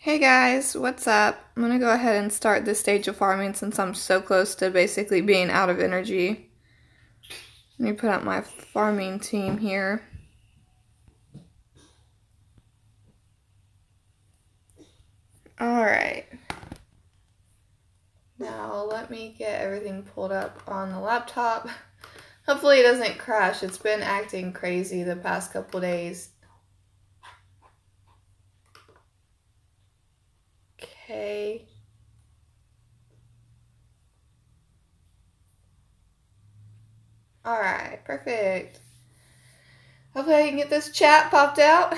Hey guys, what's up? I'm gonna go ahead and start this stage of farming since I'm so close to basically being out of energy. Let me put up my farming team here. Alright. Now let me get everything pulled up on the laptop. Hopefully it doesn't crash. It's been acting crazy the past couple days. Okay. Alright, perfect. Hopefully I can get this chat popped out.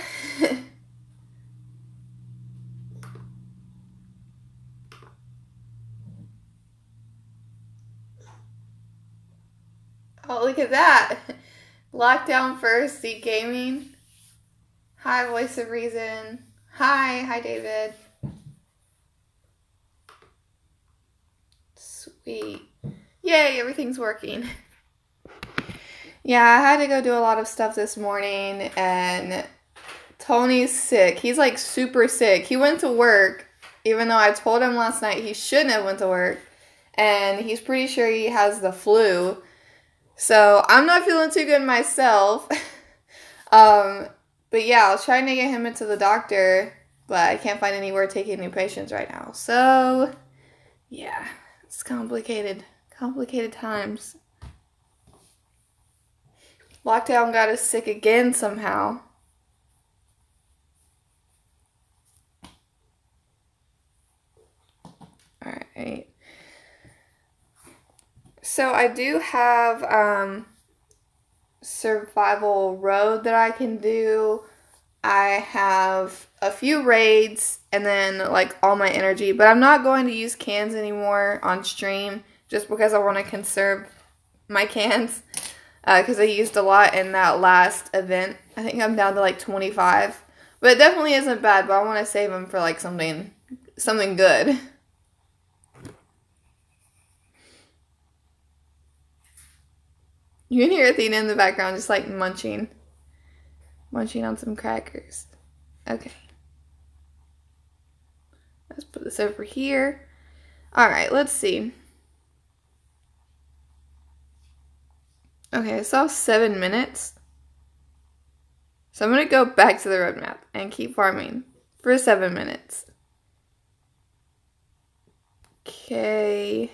Oh, look at that. Lockdown first, Seek Gaming. Hi, Voice of Reason. Hi David. Sweet. Yay, everything's working. Yeah, I had to go do a lot of stuff this morning, and Tony's sick. He's like super sick. He went to work, even though I told him last night he shouldn't have went to work, and he's pretty sure he has the flu. So I'm not feeling too good myself. But yeah, I was trying to get him into the doctor, but I can't find anywhere taking new patients right now. So yeah, it's complicated times. Lockdown got us sick again somehow. Alright. So I do have survival road that I can do. I have a few raids and then like all my energy, but I'm not going to use cans anymore on stream just because I want to conserve my cans because I used a lot in that last event. I think I'm down to like 25, but it definitely isn't bad, but I want to save them for like something good. You can hear Athena in the background just like munching on some crackers. Okay. Let's put this over here. Alright, let's see. Okay, I saw 7 minutes. So I'm going to go back to the roadmap and keep farming for 7 minutes. Okay.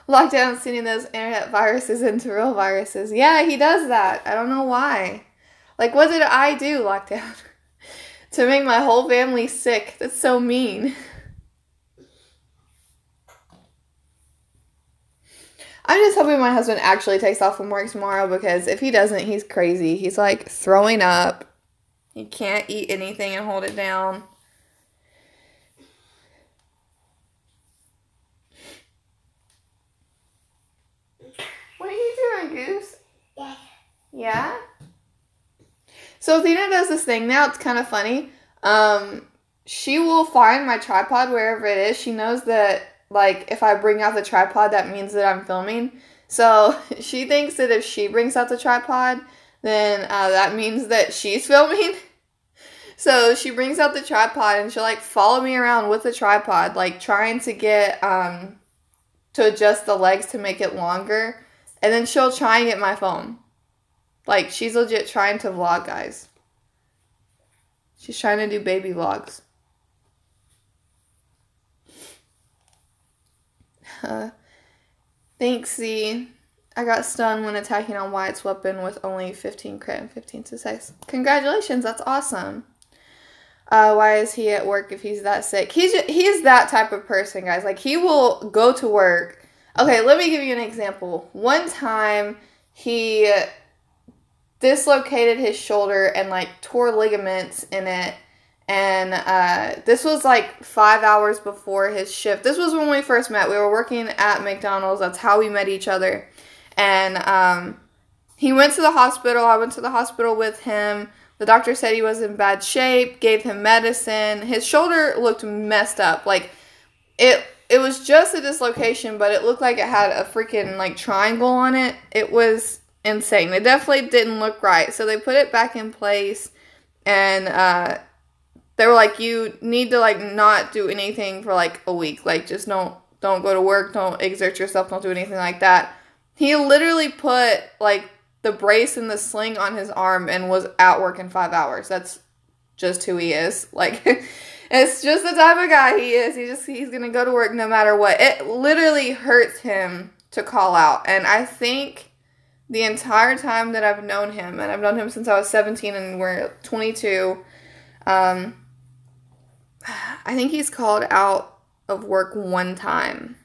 Lockdown sending those internet viruses into real viruses. Yeah, he does that. I don't know why. Like, what did I do, Lockdown? To make my whole family sick. That's so mean. I'm just hoping my husband actually takes off from work tomorrow, because if he doesn't, he's crazy. He's like throwing up. He can't eat anything and hold it down. What are you doing, Goose? Yeah. Yeah? So Athena does this thing now. It's kind of funny. She will find my tripod wherever it is. She knows that, like, if I bring out the tripod, that means that I'm filming. So she thinks that if she brings out the tripod, then that means that she's filming. So she brings out the tripod and she'll, like, follow me around with the tripod, like, trying to get, to adjust the legs to make it longer. And then she'll try and get my phone. Like, she's legit trying to vlog, guys. She's trying to do baby vlogs. Thanks, Z. I got stunned when attacking on Wyatt's weapon with only 15 crit and 15 success. Congratulations, that's awesome. Why is he at work if he's that sick? He's that type of person, guys. Like, he will go to work. Okay, let me give you an example. One time, he dislocated his shoulder and, like, tore ligaments in it. And this was, like, 5 hours before his shift. This was when we first met. We were working at McDonald's. That's how we met each other. And he went to the hospital. I went to the hospital with him. The doctor said he was in bad shape, gave him medicine. His shoulder looked messed up. Like, it was just a dislocation, but it looked like it had a freaking, like, triangle on it. It was insane. It definitely didn't look right. So they put it back in place. and they were like, you need to like not do anything for like a week. Like just don't go to work, don't exert yourself, don't do anything like that. He literally put like the brace and the sling on his arm and was at work in 5 hours. That's just who he is. Like, it's just the type of guy he is. He's going to go to work no matter what. It literally hurts him to call out. And I think the entire time that I've known him, and I've known him since I was 17 and we're 22, I think he's called out of work one time.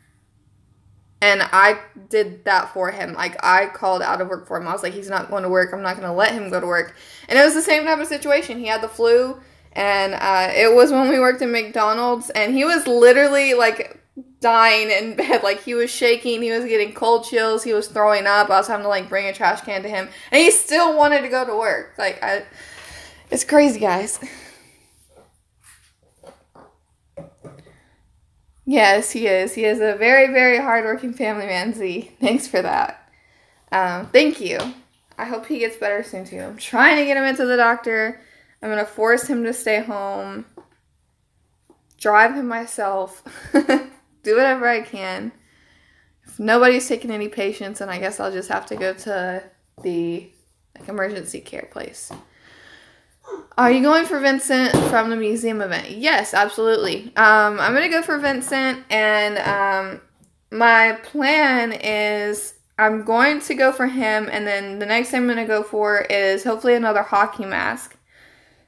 And I did that for him. Like, I called out of work for him. I was like, he's not going to work. I'm not going to let him go to work. And it was the same type of situation. He had the flu, and it was when we worked at McDonald's, and he was literally, like, dying in bed. Like, he was shaking. He was getting cold chills. He was throwing up. I was having to, like, bring a trash can to him. And he still wanted to go to work. Like, it's crazy, guys. Yes, he is. He is a very, very hardworking family man, Z. Thanks for that. Thank you. I hope he gets better soon, too. I'm trying to get him into the doctor. I'm going to force him to stay home. Drive him myself. Do whatever I can. If nobody's taking any patients, then I guess I'll just have to go to the emergency care place. Are you going for Vincent from the museum event? Yes, absolutely. I'm going to go for Vincent, and my plan is I'm going to go for him, and then the next thing I'm going to go for is hopefully another hockey mask.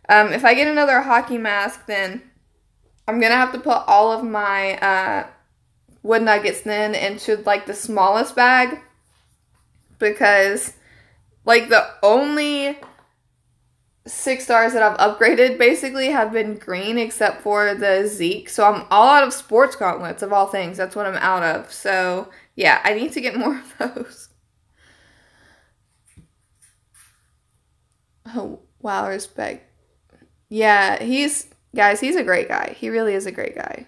If I get another hockey mask, then I'm going to have to put all of my wood nuggets then into, like, the smallest bag, because, like, the only 6 stars that I've upgraded basically have been green except for the Zeke. So I'm all out of sports gauntlets of all things. That's what I'm out of. So yeah, I need to get more of those. Oh, wow, respect. Yeah, he's a great guy. He really is a great guy.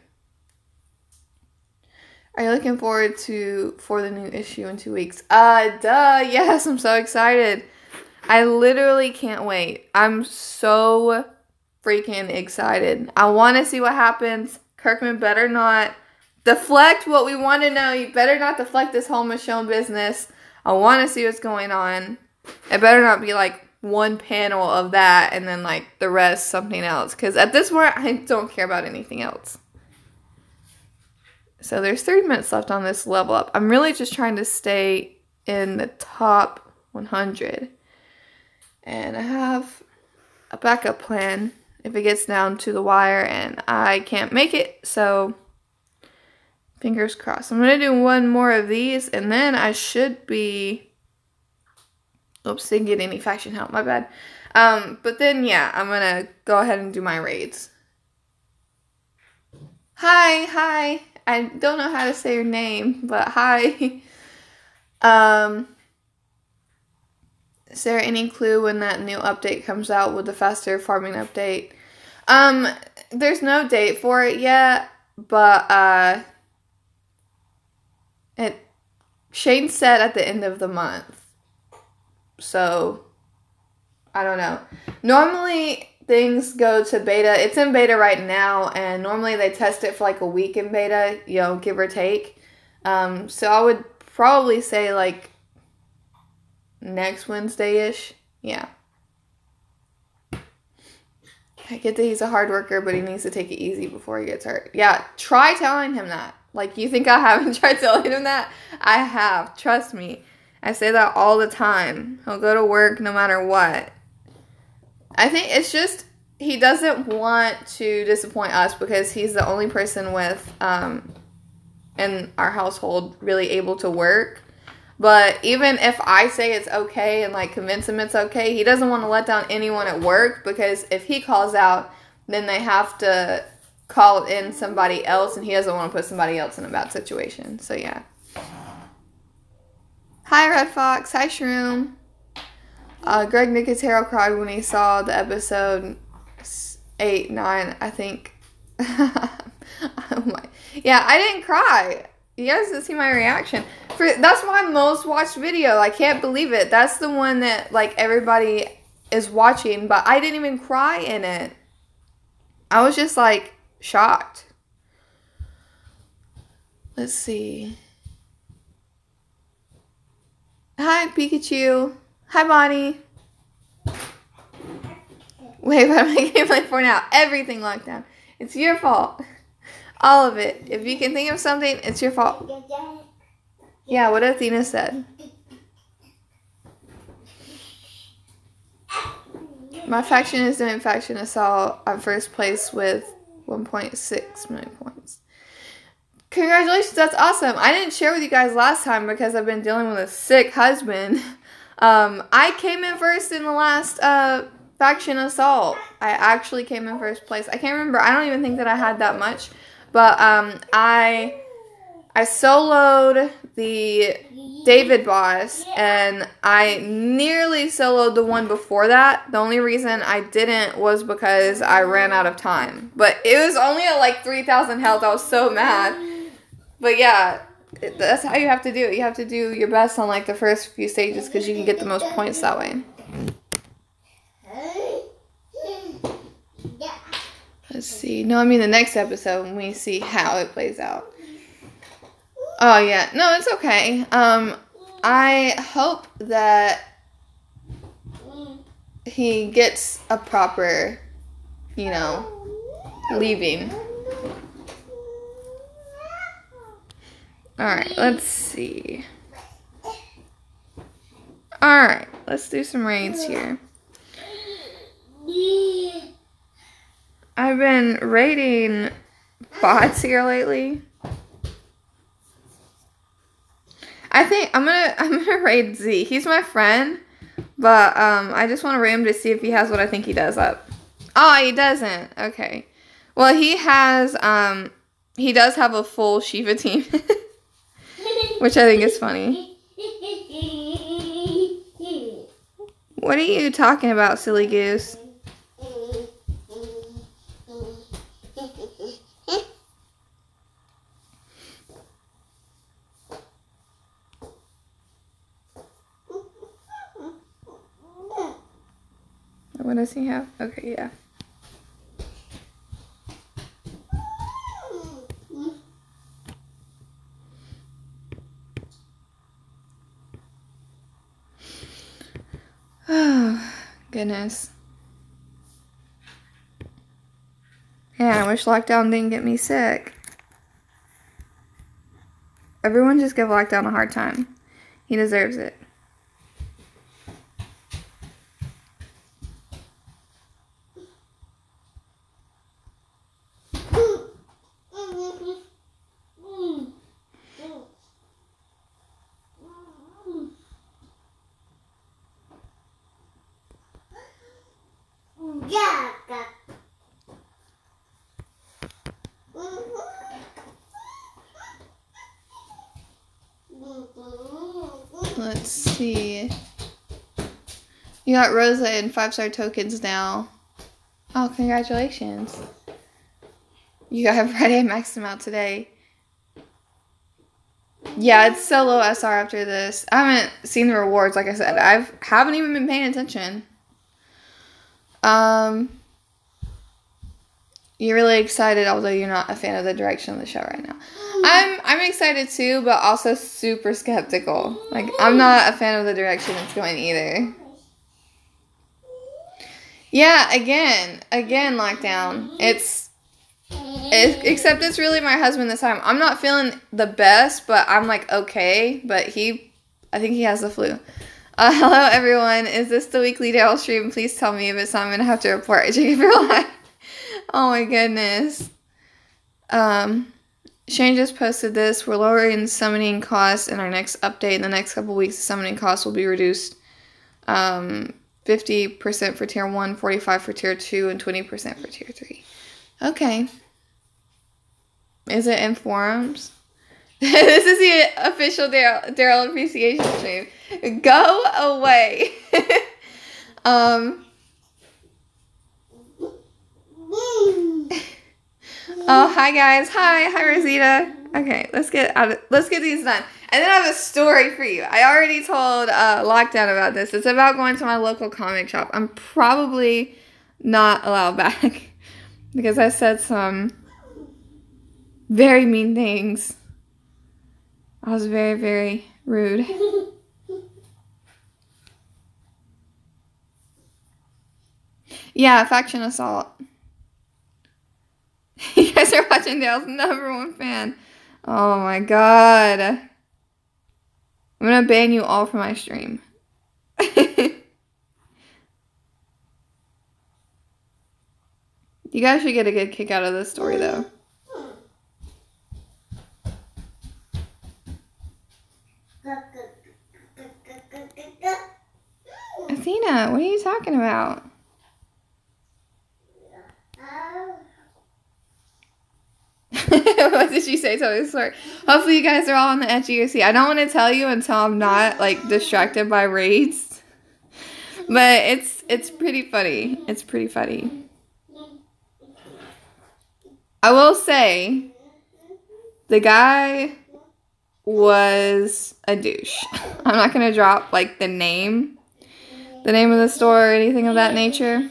Are you looking forward for the new issue in 2 weeks? Yes, I'm so excited. I literally can't wait. I'm so freaking excited. I want to see what happens. Kirkman better not deflect what we want to know. You better not deflect this whole Michonne business. I want to see what's going on. It better not be like one panel of that and then like the rest something else. Because at this point, I don't care about anything else. So there's 30 minutes left on this level up. I'm really just trying to stay in the top 100. And I have a backup plan if it gets down to the wire and I can't make it. So, fingers crossed. I'm going to do one more of these and then I should be... Oops, didn't get any faction help. My bad. But then, yeah, I'm going to go ahead and do my raids. Hi. I don't know how to say your name, but hi. Is there any clue when that new update comes out with the faster farming update? There's no date for it yet, but Shane said at the end of the month. So I don't know. Normally things go to beta. It's in beta right now, and normally they test it for like a week in beta, give or take. So I would probably say like next Wednesday-ish. Yeah. I get that he's a hard worker, but he needs to take it easy before he gets hurt. Yeah, try telling him that. Like, you think I haven't tried telling him that? I have. Trust me. I say that all the time. He'll go to work no matter what. I think it's just he doesn't want to disappoint us because he's the only person with in our household really able to work. But even if I say it's okay and like convince him it's okay, he doesn't want to let down anyone at work, because if he calls out, then they have to call in somebody else, and he doesn't want to put somebody else in a bad situation. So yeah. Hi Red Fox. Hi Shroom. Greg Nicotero cried when he saw the episode 8, 9, I think. Oh my. Yeah, I didn't cry. You guys didn't see my reaction. That's my most watched video. I can't believe it. That's the one that like everybody is watching, but I didn't even cry in it. I was just like shocked. Let's see. Hi, Pikachu. Hi, Bonnie. Wait, what am I getting played for now? Everything locked down. It's your fault. All of it. If you can think of something, it's your fault. Yeah, what Athena said. My faction is doing faction assault at first place with 1.6 million points. Congratulations, that's awesome. I didn't share with you guys last time because I've been dealing with a sick husband. I came in first in the last faction assault. I actually came in first place. I can't remember. I don't even think that I had that much. But I soloed the David boss, and I nearly soloed the one before that. The only reason I didn't was because I ran out of time. But it was only at like 3,000 health. I was so mad. But yeah, that's how you have to do it. You have to do your best on like the first few stages because you can get the most points that way. Let's see. No, I mean the next episode when we see how it plays out. Oh, yeah. No, it's okay. I hope that he gets a proper, leaving. Alright, let's see. Alright, let's do some raids here. I've been raiding bots here lately. I think I'm gonna raid Z. He's my friend, but I just want to raid him to see if he has what I think he does up. Oh, he doesn't. Okay. Well, he does have a full Shiva team, which I think is funny. What are you talking about, silly goose? What does he have? Okay, yeah. Oh, goodness. Yeah, I wish lockdown didn't get me sick. Everyone just give lockdown a hard time. He deserves it. Let's see. You got Rosa and 5-star tokens now. Oh, congratulations. You got Friday maxed out today. Yeah, it's solo SR after this. I haven't seen the rewards, like I said. I haven't even been paying attention. You're really excited, although you're not a fan of the direction of the show right now. I'm excited too, but also super skeptical. Like, I'm not a fan of the direction it's going either. Yeah, again, lockdown. Except it's really my husband this time. I'm not feeling the best, but I'm like okay. But I think he has the flu. Hello everyone. Is this the weekly Daryl stream? Please tell me. If it's not, I'm gonna have to report it. Oh my goodness. Shane just posted this. We're lowering summoning costs in our next update. In the next couple weeks, the summoning costs will be reduced 50% for tier 1, 45% for tier 2, and 20% for tier 3. Okay. Is it in forums? This is the official Daryl appreciation stream. Go away. Oh, hi guys. Hi Rosita. Okay, let's get these done. And then I have a story for you. I already told Lockdown about this. It's about going to my local comic shop. I'm probably not allowed back because I said some very mean things. I was very, very rude. Yeah, faction assault. You guys are watching Dale's #1 fan. Oh my god. I'm gonna ban you all from my stream. You guys should get a good kick out of this story, though. Athena, what are you talking about? What did she say? Tell me the story. Hopefully you guys are all on the edge of your seat. I don't want to tell you until I'm not like distracted by raids. But it's pretty funny. It's pretty funny. I will say the guy was a douche. I'm not gonna drop like the name of the store or anything of that nature.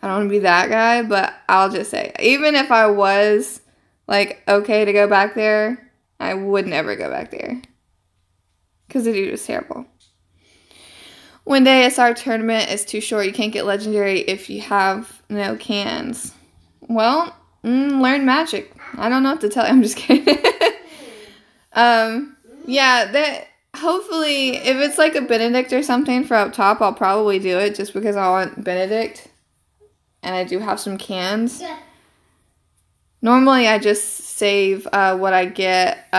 I don't want to be that guy, but I'll just say, even if I was, like, okay to go back there, I would never go back there. Because the dude was terrible. One day, SR tournament is too short. You can't get legendary if you have no cans. Well, learn magic. I don't know what to tell you. I'm just kidding. Yeah, that... Hopefully, if it's like a Benedict or something for up top, I'll probably do it just because I want Benedict. And I do have some cans. Yeah. Normally, I just save what I get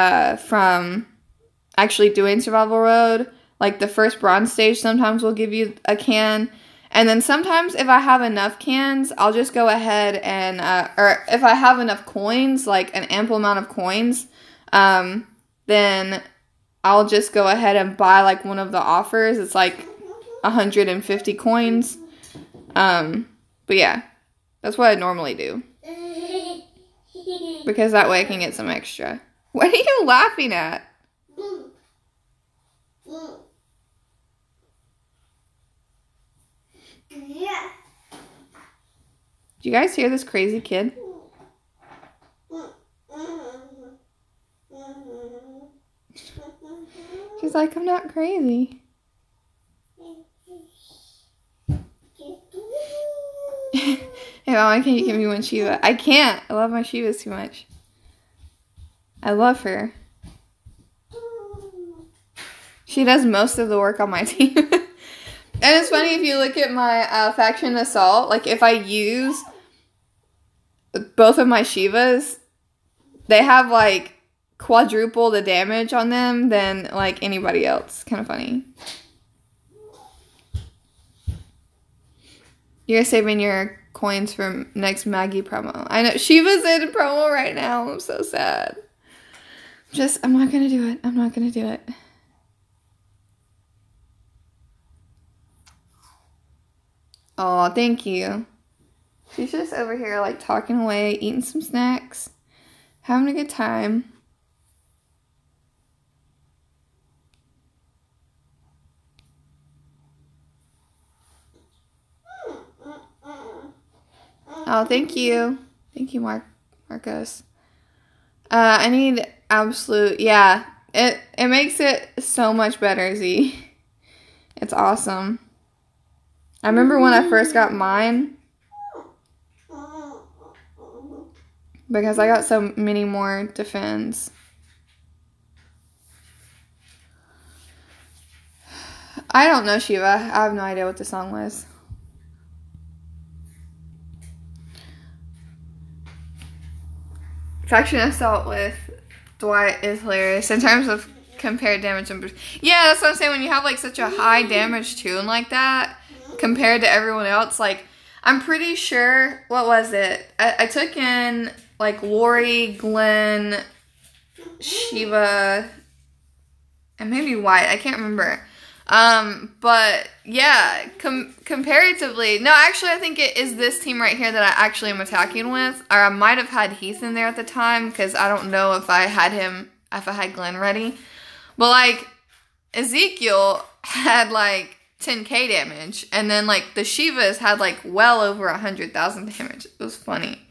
from actually doing Survival Road. Like the first bronze stage sometimes will give you a can. And then sometimes if I have enough cans, I'll just go ahead and... or if I have enough coins, like an ample amount of coins, then I'll just go ahead and buy like one of the offers. It's like 150 coins. But yeah, that's what I normally do. Because that way I can get some extra. What are you laughing at? Yeah. Do you guys hear this crazy kid? She's like, I'm not crazy. Hey, Mama, can you give me one Shiva? I can't. I love my Shivas too much. I love her. She does most of the work on my team. And it's funny, if you look at my faction assault, like if I use both of my Shivas, they have like quadruple the damage on them than like anybody else. Kind of funny. You're saving your coins for next Maggie promo. I know Shiva's in promo right now. I'm so sad. I'm not gonna do it. I'm not gonna do it. Oh, thank you. She's just over here like talking away, eating some snacks, having a good time. Oh, thank you. Thank you, Marcos. I need absolute... Yeah, it makes it so much better, Z. It's awesome. I remember when I first got mine, because I got so many more defense. I don't know, Shiva. I have no idea what the song was. Faction Assault with Dwight is hilarious in terms of compared damage and... Yeah, that's what I'm saying. When you have like such a high damage tune like that, compared to everyone else, like, I'm pretty sure... What was it? I took in like Lori, Glenn, Shiva, and maybe White. I can't remember. But yeah, comparatively, no, actually, I think it is this team right here that I actually am attacking with. Or I might have had Heath in there at the time because I don't know if I had Glenn ready. But like Ezekiel had like 10k damage, and then like the Shivas had like well over 100,000 damage. It was funny.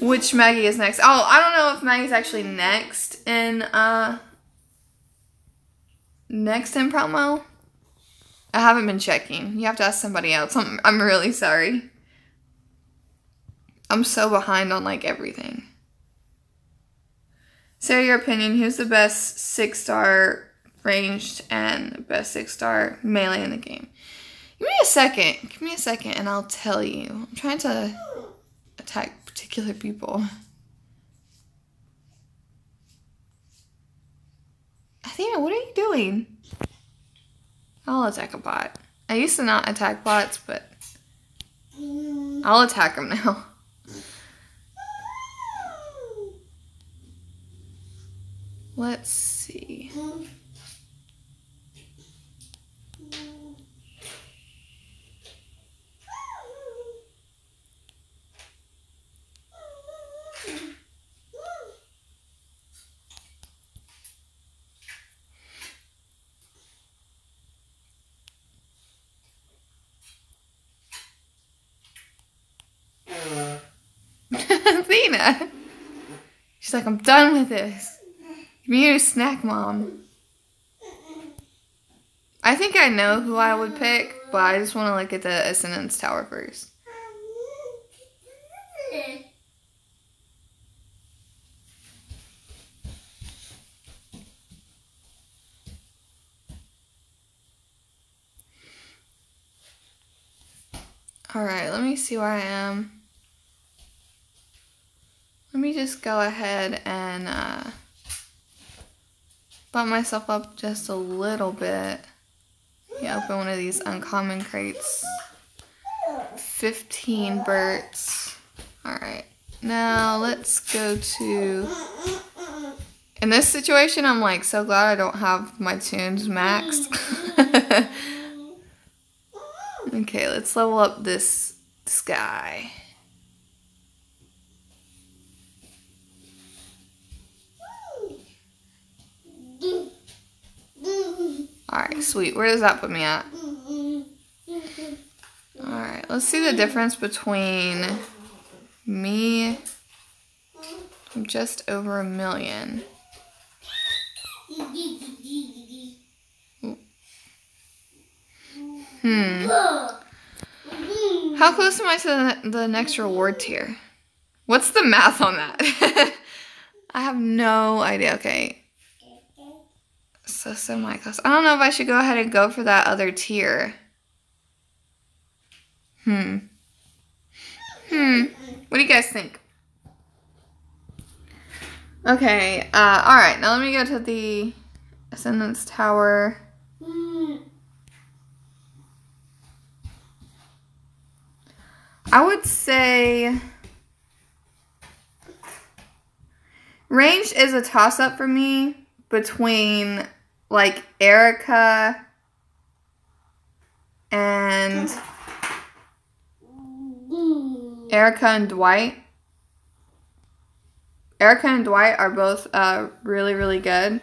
Which Maggie is next? Oh, I don't know if Maggie's actually next in promo. I haven't been checking. You have to ask somebody else. I'm really sorry. I'm so behind on like everything. Say your opinion. Who's the best 6-star ranged and best 6-star melee in the game? Give me a second and I'll tell you. I'm trying to attack particular people. Athena, what are you doing? I'll attack a bot. I used to not attack bots, but I'll attack them now. Let's see. Athena. She's like, I'm done with this. Give me your snack, Mom. I think I know who I would pick, but I just want to look at the Ascendance Tower first. Alright, let me see where I am. Let me just go ahead and bump myself up just a little bit. Yeah, open one of these uncommon crates. 15 Berts. Alright, now let's go to... In this situation, I'm like so glad I don't have my tunes maxed. Okay, let's level up this guy. Alright, sweet. Where does that put me at? Alright, let's see the difference between me. I'm just over 1 million. How close am I to the next reward tier? What's the math on that? I have no idea. Okay. So semi-close. I don't know if I should go ahead and go for that other tier. What do you guys think? Okay. Alright. Now let me go to the Ascendance Tower. I would say ranged is a toss-up for me between like Erica and Dwight. Erica and Dwight are both really, really good.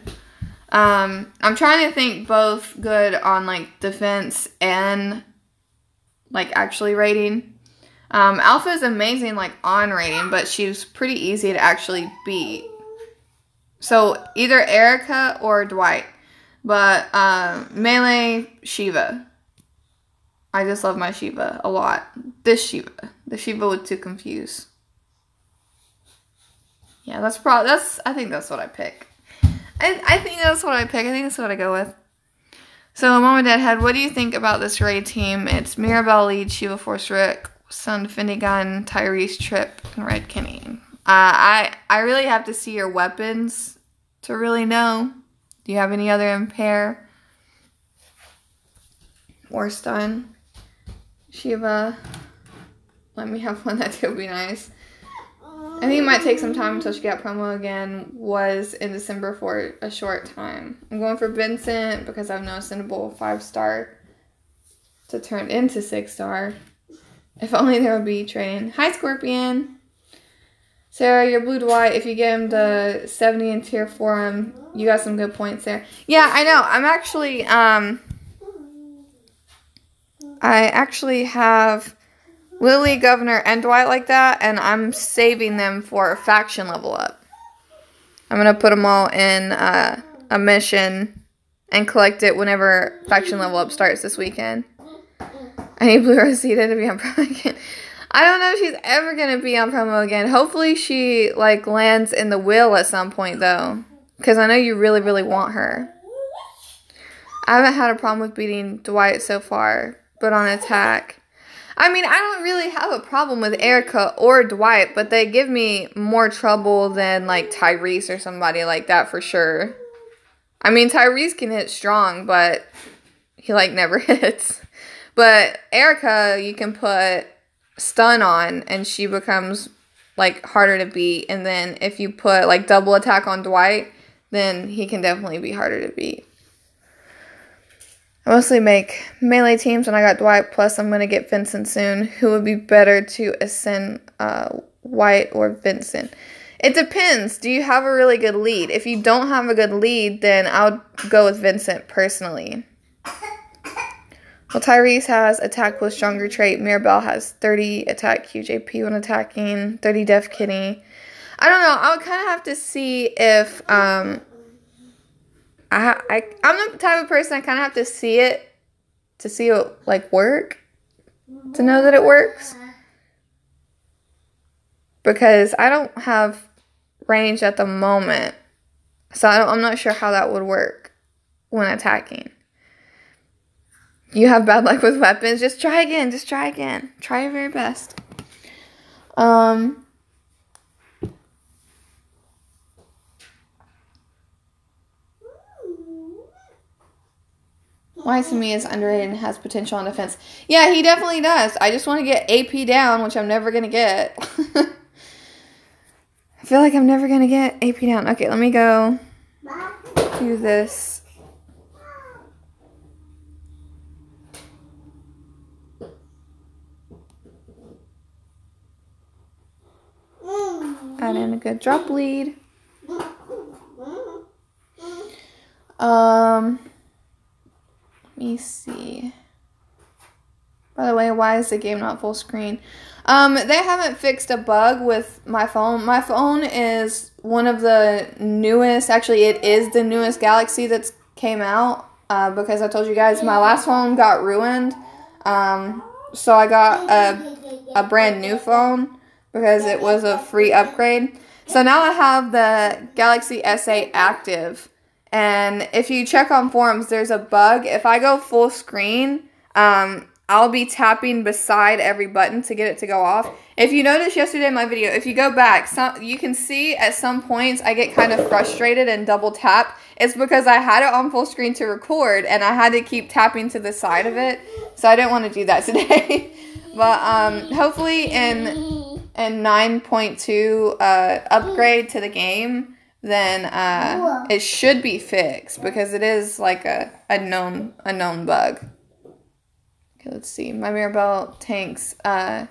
I'm trying to think both good on like defense and like actually rating. Alpha is amazing like on rating, but she's pretty easy to actually beat. So either Erica or Dwight. But melee, Shiva. I just love my Shiva a lot. This Shiva. The Shiva with 2 confuse. Yeah, I think that's what I pick. I think that's what I pick. I think that's what I go with. So, Mom and Deadhead, what do you think about this raid team? It's Mirabelle lead, Shiva Force Rick, Sun Finnegan, Tyrese Tripp, and Red Kenny. I really have to see your weapons to really know. Do you have any other impair? Or stun? Shiva. Let me have one that would be nice. I think it might take some time until she got promo again, was in December for a short time. I'm going for Vincent because I've no ascendable 5-star to turn into 6-star. If only there would be trading. Hi, Scorpion. Sarah, you're blue to white. If you get him to 70 in tier 4, you got some good points there. Yeah, I know. I'm actually, I actually have Lily, Governor, and Dwight like that, and I'm saving them for a faction level up. I'm going to put them all in a mission and collect it whenever faction level up starts this weekend. I need Blue Rosita to be on promo again. I don't know if she's ever going to be on promo again. Hopefully she, like, lands in the wheel at some point, though. Because I know you really, really want her. I haven't had a problem with beating Dwight so far, but on attack. I mean, I don't really have a problem with Erica or Dwight, but they give me more trouble than, like, Tyrese or somebody like that for sure. I mean, Tyrese can hit strong, but he, like, never hits. But Erica, you can put stun on, and she becomes, like, harder to beat. And then if you put, like, double attack on Dwight, then he can definitely be harder to beat. I mostly make melee teams when I got Dwight, plus I'm going to get Vincent soon. Who would be better to ascend, White or Vincent? It depends. Do you have a really good lead? If you don't have a good lead, then I would go with Vincent personally. Well, Tyrese has attack plus stronger trait. Mirabelle has 30 attack QJP when attacking, 30 def kitty. I don't know. I would kind of have to see if, I'm the type of person I kind of have to see it, like, work, to know that it works. Because I don't have range at the moment, so I'm not sure how that would work when attacking. You have bad luck with weapons, just try again, Try your very best. Wise to me is underrated and has potential on defense. Yeah, he definitely does. I just want to get AP down, which I'm never going to get. I feel like I'm never going to get AP down. Okay, let me go do this. Add in a good drop lead. Let me see. By the way, why is the game not full screen? They haven't fixed a bug with my phone. My phone is one of the newest, actually it is the newest Galaxy that's came out, because I told you guys my last phone got ruined. So I got a brand new phone because it was a free upgrade. So now I have the Galaxy S8 active. And if you check on forums, there's a bug. If I go full screen, I'll be tapping beside every button to get it to go off. If you noticed yesterday in my video, if you go back, you can see at some points I get kind of frustrated and double tap. It's because I had it on full screen to record, and I had to keep tapping to the side of it. So I didn't want to do that today. But hopefully in 9.2 upgrade to the game, then it should be fixed, because it is like a known bug. Okay, let's see. My Mirabelle tanks T3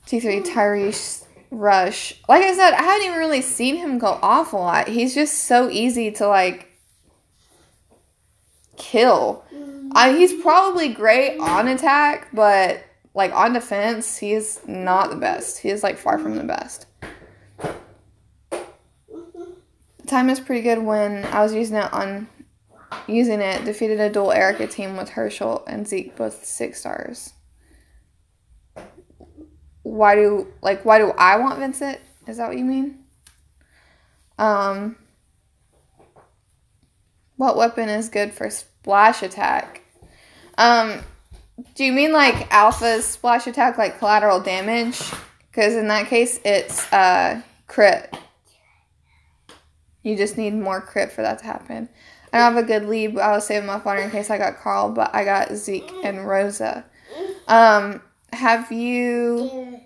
Tyrese Rush. Like I said, I haven't even really seen him go off a lot. He's just so easy to, like, kill. He's probably great on attack, but, like, on defense, he's not the best. He is, like, far from the best. The time is pretty good when I was using it, defeated a dual Erica team with Herschel and Zeke, both 6 stars. Why do I want Vincent? Is that what you mean? What weapon is good for splash attack? Do you mean like Alpha's splash attack, like collateral damage? Because in that case, it's crit. You just need more crit for that to happen. I don't have a good lead, but I was saving my fodder in case I got Carl, but I got Zeke and Rosa. Have you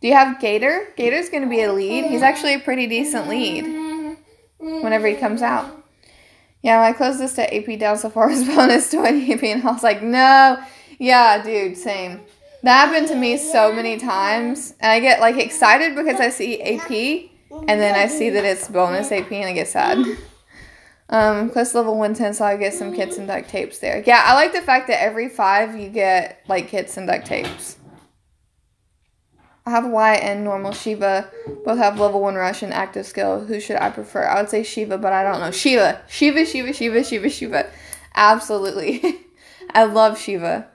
Do you have Gator? Gator's going to be a lead. He's actually a pretty decent lead whenever he comes out. Yeah, when I closed this to AP down so far as bonus to an AP, and I was like, no. Yeah, dude, same. That happened to me so many times. And I get, like, excited because I see AP, and then I see that it's bonus AP, and I get sad. Quest level 110, so I get some kits and duct tapes there. Yeah, I like the fact that every 5 you get, like, kits and duct tapes. I have Wyatt and normal Shiva. Both have level 1 rush and active skill. Who should I prefer? I would say Shiva, but I don't know. Shiva. Absolutely. I love Shiva.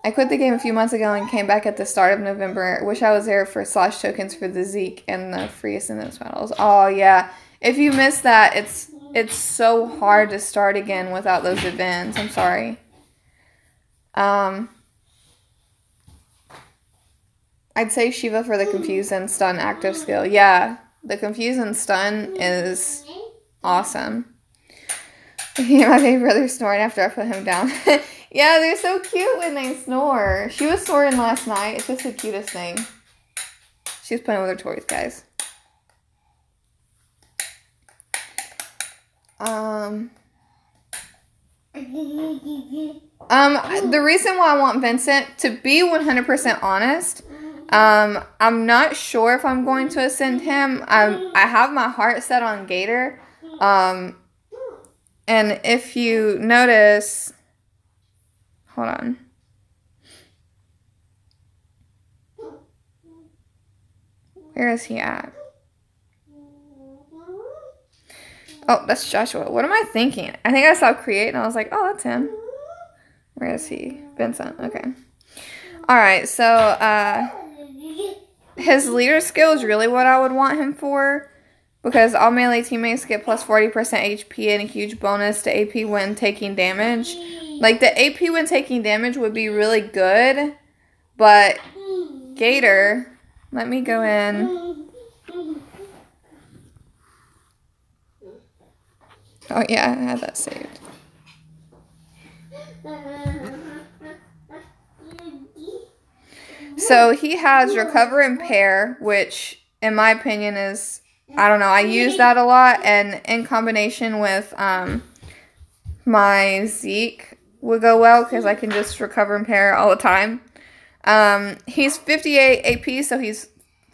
I quit the game a few months ago and came back at the start of November. Wish I was there for slash tokens for the Zeke and the free Ascendance battles. Oh, yeah. If you missed that, it's so hard to start again without those events. I'm sorry. I'd say Shiva for the Confuse and Stun active skill. Yeah, the Confuse and Stun is awesome. My baby brother's snoring after I put him down. Yeah, they're so cute when they snore. She was snoring last night. It's just the cutest thing. She's playing with her toys, guys. The reason why I want Vincent, to be 100% honest, I'm not sure if I'm going to ascend him. I have my heart set on Gator. And if you notice, hold on. Where is he at? Oh, that's Joshua. What am I thinking? I think I saw create and I was like, oh, that's him. Where is he? Vincent. Okay. All right. So, his leader skill is really what I would want him for, because all melee teammates get plus 40% HP and a huge bonus to AP when taking damage. Like, the AP when taking damage would be really good, but Gator, let me go in. Oh, yeah, I had that saved. So he has Recover and Pair, which in my opinion is, I don't know, I use that a lot, and in combination with my Zeke would go well because I can just Recover and Pair all the time. He's 58 AP, so he's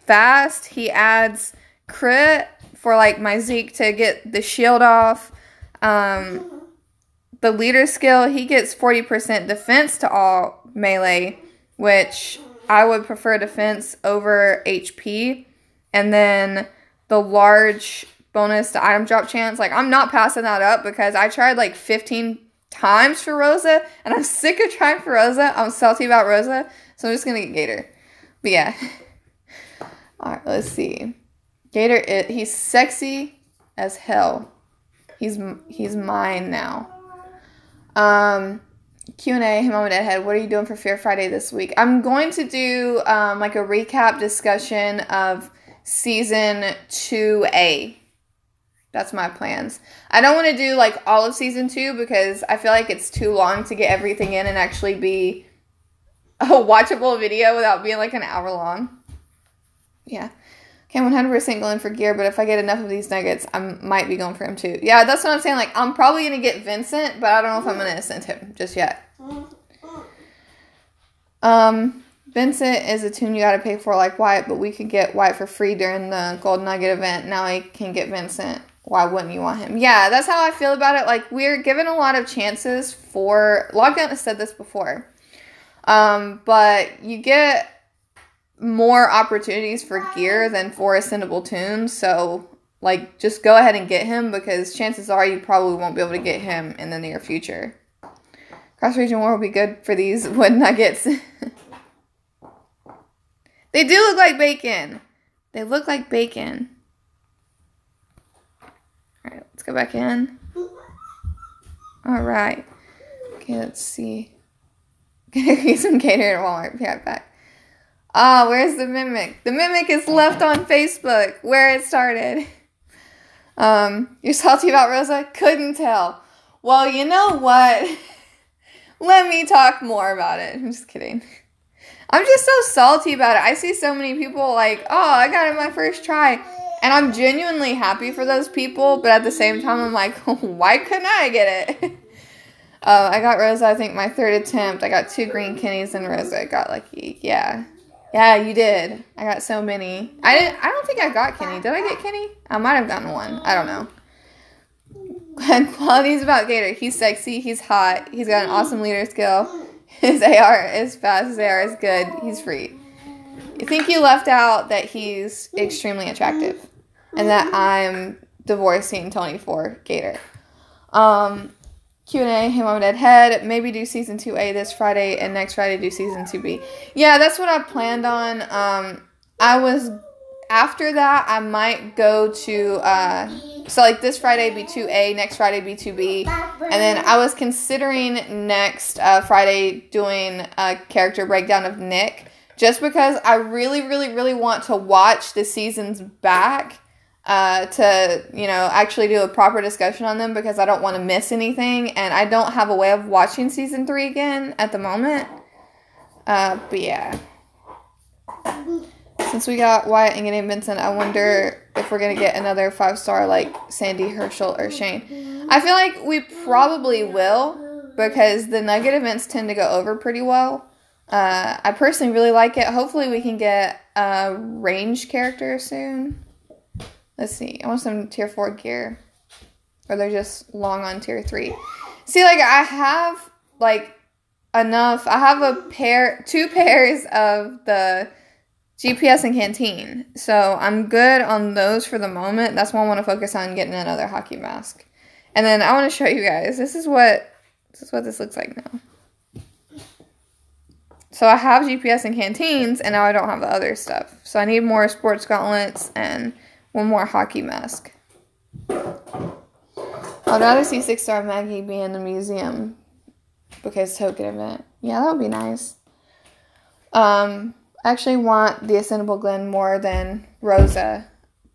fast. He adds crit for like my Zeke to get the shield off. The leader skill, he gets 40% defense to all melee, which I would prefer defense over HP. And then the large bonus to item drop chance, like, I'm not passing that up because I tried like 15 times for Rosa, and I'm sick of trying for Rosa. I'm salty about Rosa, so I'm just going to get Gator. But yeah. Alright, let's see. Gator, he's sexy as hell. He's mine now. Q&A, hey Mama Deadhead, what are you doing for Fear Friday this week? I'm going to do like a recap discussion of Season 2A. That's my plans. I don't want to do like all of Season 2 because I feel like it's too long to get everything in and actually be a watchable video without being like an hour long. Yeah. Okay, I'm 100% going for Gear, but if I get enough of these nuggets, I might be going for him too. Yeah, that's what I'm saying. Like, I'm probably going to get Vincent, but I don't know if I'm going to ascend him just yet. Vincent is a tune you got to pay for like Wyatt, but we could get Wyatt for free during the Gold Nugget event. Now I can get Vincent. Why wouldn't you want him? Yeah, that's how I feel about it. Like, we're given a lot of chances for... Lockdown has said this before. But you get more opportunities for Gear than for ascendable tunes, so like just go ahead and get him because chances are you probably won't be able to get him in the near future. Cross region war will be good for these wood nuggets. They do look like bacon. They look like bacon. Alright, let's go back in. Alright. Okay, let's see. Gonna get some Gator at Walmart. Be right back. Ah, where's the Mimic? The Mimic is left on Facebook, where it started. You're salty about Rosa? Couldn't tell. Well, you know what? Let me talk more about it. I'm just kidding. I'm just so salty about it. I see so many people like, oh, I got it my first try. And I'm genuinely happy for those people. But at the same time, I'm like, why couldn't I get it? I got Rosa, I think, my third attempt. I got 2 green Kennies and Rosa got lucky. Yeah. Yeah, you did. I got so many. I don't think I got Kenny. Did I get Kenny? I might have gotten one. I don't know. And qualities about Gator. He's sexy. He's hot. He's got an awesome leader skill. His AR is fast. His AR is good. He's free. I think you left out that he's extremely attractive. And that I'm divorcing Tony for Gator. Q&A, hey Mom, Dad, Head. Maybe do Season 2A this Friday. And next Friday do Season 2B. Yeah, that's what I planned on. After that, I might go to... So, like, this Friday be 2A, next Friday be 2B, and then I was considering next Friday doing a character breakdown of Nick, just because I really, really, really want to watch the seasons back to, actually do a proper discussion on them, because I don't want to miss anything, and I don't have a way of watching Season 3 again at the moment. But, yeah. Since we got Wyatt and getting Vincent, I wonder if we're going to get another 5-star like Sandy, Herschel, or Shane. I feel like we probably will, because the Nugget events tend to go over pretty well. I personally really like it. Hopefully we can get a range character soon. Let's see. I want some tier 4 gear. Or they're just long on tier 3. See, like, I have, like, enough. I have 2 pairs of the... GPS and Canteen. So I'm good on those for the moment. That's why I want to focus on getting another hockey mask. And then I want to show you guys. This is what this looks like now. So I have GPS and Canteens, and now I don't have the other stuff. So I need more sports gauntlets and one more hockey mask. I'd rather see 6-star Maggie be in the museum because token event. Yeah, that would be nice. I actually want the Ascendable Glenn more than Rosa.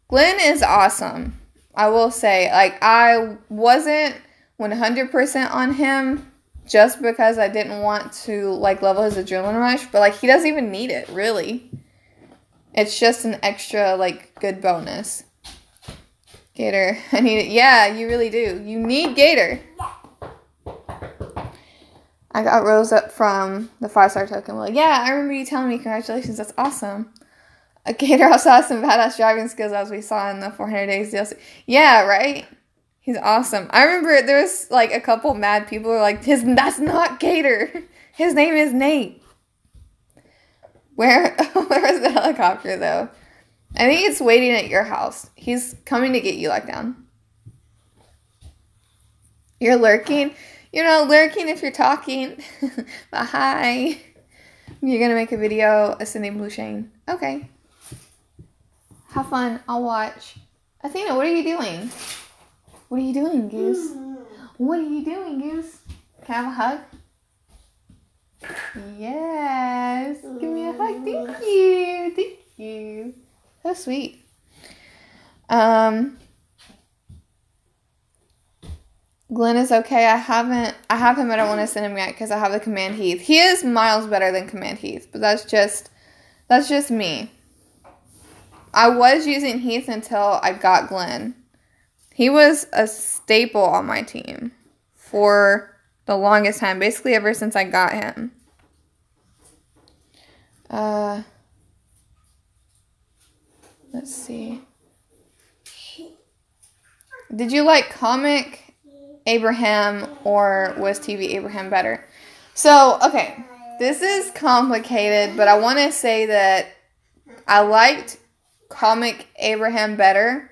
Glenn is awesome. I will say, like, I wasn't 100% on him just because I didn't want to, like, level his adrenaline rush. But, like, he doesn't even need it, really. It's just an extra, like, good bonus. Gator, I need it. Yeah, you really do. You need Gator. I got Rose up from the 5-star token. Well, yeah, I remember you telling me, congratulations, that's awesome. Gator also has some badass driving skills, as we saw in the 400 Days DLC. Yeah, right? He's awesome. I remember there was, like, a couple mad people who were like, that's not Gator. His name is Nate. Where is the helicopter, though? I think it's waiting at your house. He's coming to get you, Lockdown. You're lurking? Lurking if you're talking. But hi. You're going to make a video ascending Blue Shane. Okay. Have fun. I'll watch. Athena, what are you doing? What are you doing, Goose? What are you doing, Goose? Can I have a hug? Yes. Give me a hug. Thank you. Thank you. So sweet. Glenn is okay. I have him. I don't want to send him yet because I have the Command Heath. He is miles better than Command Heath, but that's just me. I was using Heath until I got Glenn. He was a staple on my team for the longest time, basically ever since I got him. Let's see. Did you like comic Abraham or was TV Abraham better? So, okay, this is complicated, but I want to say that I liked comic Abraham better,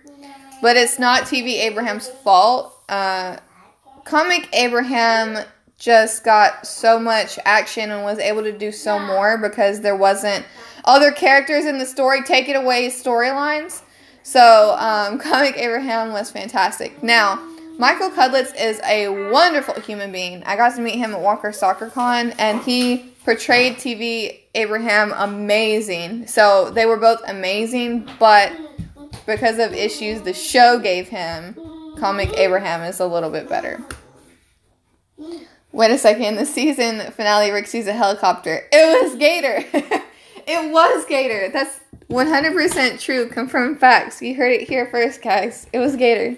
but it's not TV Abraham's fault. Comic Abraham just got so much action and was able to do so more because there wasn't other characters in the story taking away storylines. So, comic Abraham was fantastic. Now, Michael Cudlitz is a wonderful human being. I got to meet him at Walker Soccer Con, and he portrayed TV Abraham amazing. So they were both amazing, but because of issues the show gave him, comic Abraham is a little bit better. Wait a second. The season finale, Rick sees a helicopter. It was Gator. It was Gator. That's 100% true. Confirmed facts. You heard it here first, guys. It was Gator.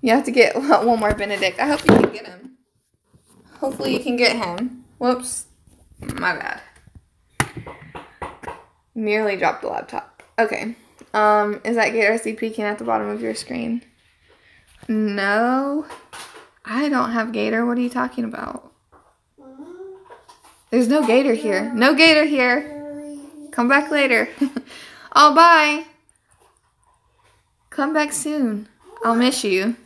You have to get one more Benedict. I hope you can get him. Hopefully you can get him. Whoops. My bad. Nearly dropped the laptop. Okay. Is that Gator I see peeking at the bottom of your screen? No. I don't have Gator. What are you talking about? There's no Gator here. No Gator here. Come back later. Oh, bye. Come back soon. I'll miss you.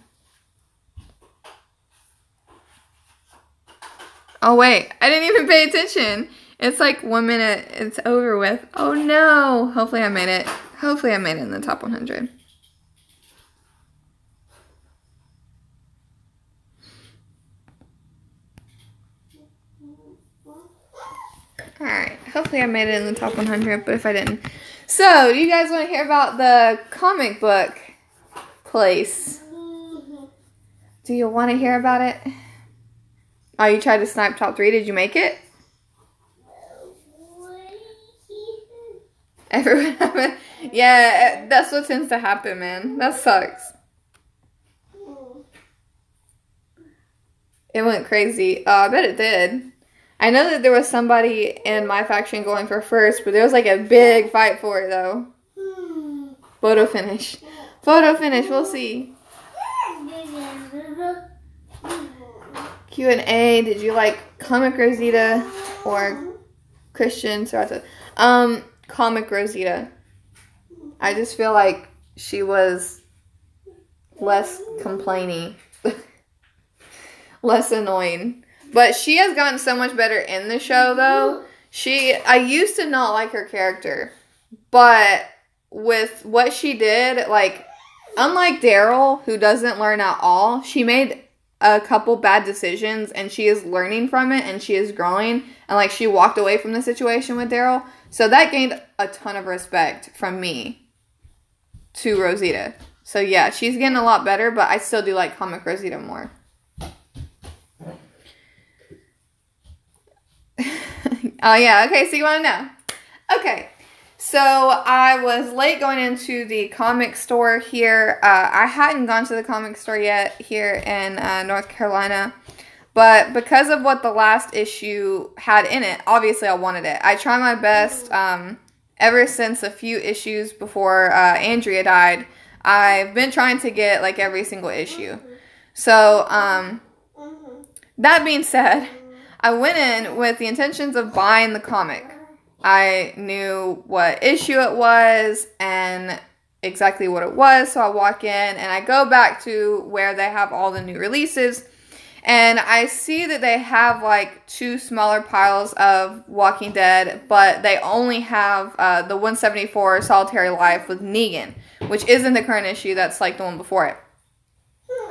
Oh, wait. I didn't even pay attention. It's like 1 minute. It's over with. Oh, no. Hopefully I made it. Hopefully I made it in the top 100. Alright, hopefully I made it in the top 100, but if I didn't. So, do you guys want to hear about the comic book place? Do you want to hear about it? Oh, you tried to snipe top 3. Did you make it? Everyone, yeah, that's what tends to happen, man. That sucks. It went crazy. I bet it did. I know that there was somebody in my faction going for first, but there was like a big fight for it, though. Photo finish. Photo finish. We'll see. Q&A. Did you like Comic Rosita or Christian Serrata? Comic Rosita. I just feel like she was less complainy. Less annoying. But she has gotten so much better in the show, though. I used to not like her character. But with what she did, like, unlike Daryl, who doesn't learn at all, she made a couple bad decisions, and she is learning from it, and she is growing. And, like, she walked away from the situation with Daryl. So that gained a ton of respect from me to Rosita. So, yeah, she's getting a lot better, but I still do like Comic Rosita more. Oh, yeah. Okay, so you want to know. Okay. So, I was late going into the comic store here. I hadn't gone to the comic store yet here in North Carolina. But because of what the last issue had in it, obviously I wanted it. I try my best. Ever since a few issues before Andrea died, I've been trying to get, like, every single issue. So, that being said, I went in with the intentions of buying the comic. I knew what issue it was and exactly what it was. So I walk in and I go back to where they have all the new releases. And I see that they have like 2 smaller piles of Walking Dead, but they only have the 174 Solitary Life with Negan, which isn't the current issue. That's like the one before it.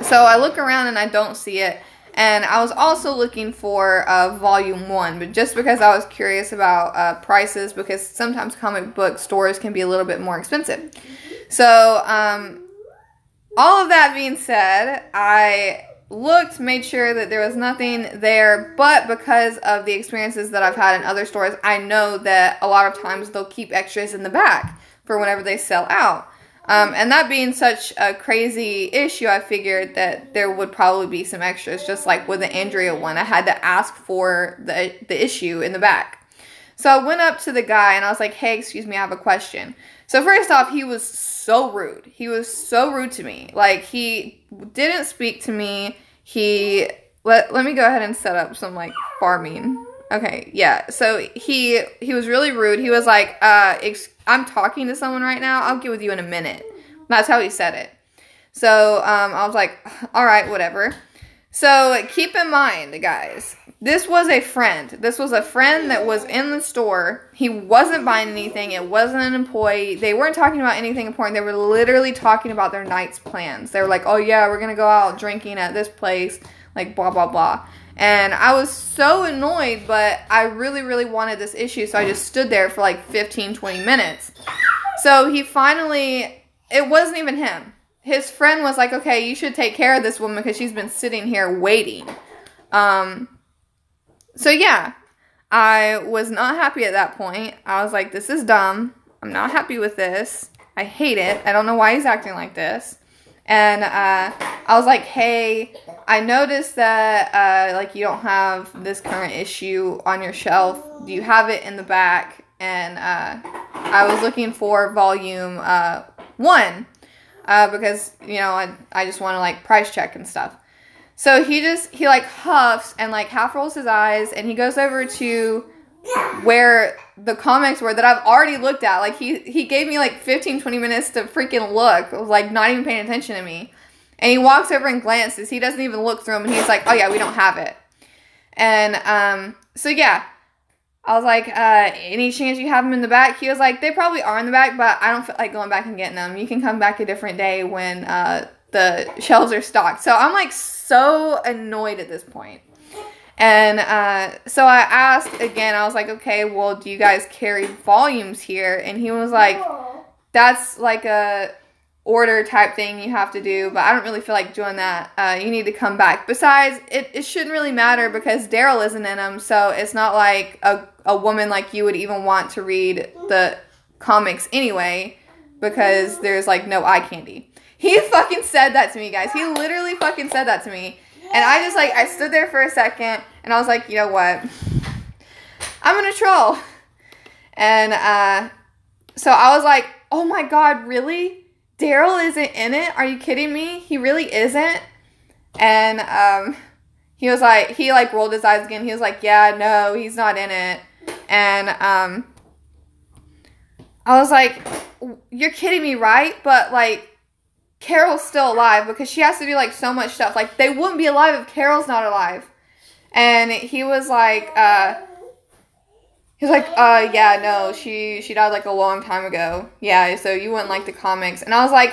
So I look around and I don't see it. And I was also looking for Volume 1, but just because I was curious about prices, because sometimes comic book stores can be a little bit more expensive. So, all of that being said, I looked, made sure that there was nothing there, but because of the experiences that I've had in other stores, I know that a lot of times they'll keep extras in the back for whenever they sell out. And that being such a crazy issue, I figured that there would probably be some extras, just like with the Andrea one. I had to ask for the issue in the back. So I went up to the guy and I was like, hey, excuse me, I have a question. So first off, he was so rude. He was so rude to me. Like, he didn't speak to me. Let me go ahead and set up some, like, farming. Okay, yeah. So he was really rude. He was like, I'm talking to someone right now. I'll get with you in a minute. That's how he said it. So I was like, all right, whatever. So keep in mind, guys, this was a friend. This was a friend that was in the store. He wasn't buying anything. It wasn't an employee. They weren't talking about anything important. They were literally talking about their night's plans. They were like, oh, yeah, we're going to go out drinking at this place, like blah, blah, blah. And I was so annoyed, but I really, really wanted this issue, so I just stood there for like 15, 20 minutes. So he finally, it wasn't even him. His friend was like, okay, you should take care of this woman because she's been sitting here waiting. So yeah, I was not happy at that point. I was like, this is dumb. I'm not happy with this. I hate it. I don't know why he's acting like this. And I was like, hey, I noticed that like you don't have this current issue on your shelf. Do you have it in the back? And I was looking for volume 1 because, you know, I just want to like price check and stuff. So he like huffs and like half rolls his eyes, and he goes over to where the comics were that I've already looked at. Like he gave me like 15-20 minutes to freaking look, like not even paying attention to me. And he walks over and glances. He doesn't even look through them, and he's like, oh yeah, we don't have it. And so yeah, I was like, any chance you have them in the back? He was like, they probably are in the back, but I don't feel like going back and getting them. You can come back a different day when the shelves are stocked. So I'm like so annoyed at this point. And so I asked again, I was like, okay, well, do you guys carry volumes here? And he was like, that's like a order type thing you have to do, but I don't really feel like doing that. You need to come back. Besides, it shouldn't really matter because Daryl isn't in them, so it's not like a woman like you would even want to read the comics anyway, because there's like no eye candy. He fucking said that to me, guys. He literally fucking said that to me. And I just, like, I stood there for a second, and I was like, you know what? I'm gonna troll. And, so I was like, oh my god, really? Daryl isn't in it? Are you kidding me? He really isn't? And, he was like, he, like, rolled his eyes again. He was like, yeah, no, he's not in it. And, I was like, you're kidding me, right? But, like, Carol's still alive because she has to do like so much stuff. Like they wouldn't be alive if Carol's not alive. And he was like, yeah, no, she died like a long time ago. Yeah, so you wouldn't like the comics. And I was like,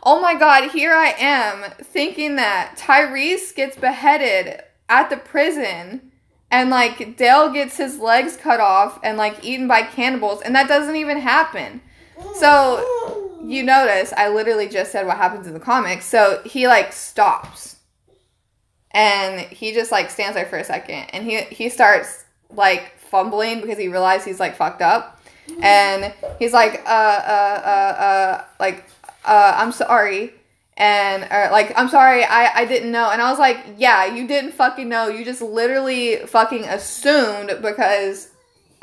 oh my god, here I am thinking that Tyrese gets beheaded at the prison and like Dale gets his legs cut off and like eaten by cannibals, and that doesn't even happen. So you notice, I literally just said what happens in the comics. So he, like, stops. And he just, like, stands there for a second. And he starts, like, fumbling because he realized he's, like, fucked up. And he's like, I'm sorry. And, I'm sorry, I didn't know. And I was like, yeah, you didn't fucking know. You just literally fucking assumed because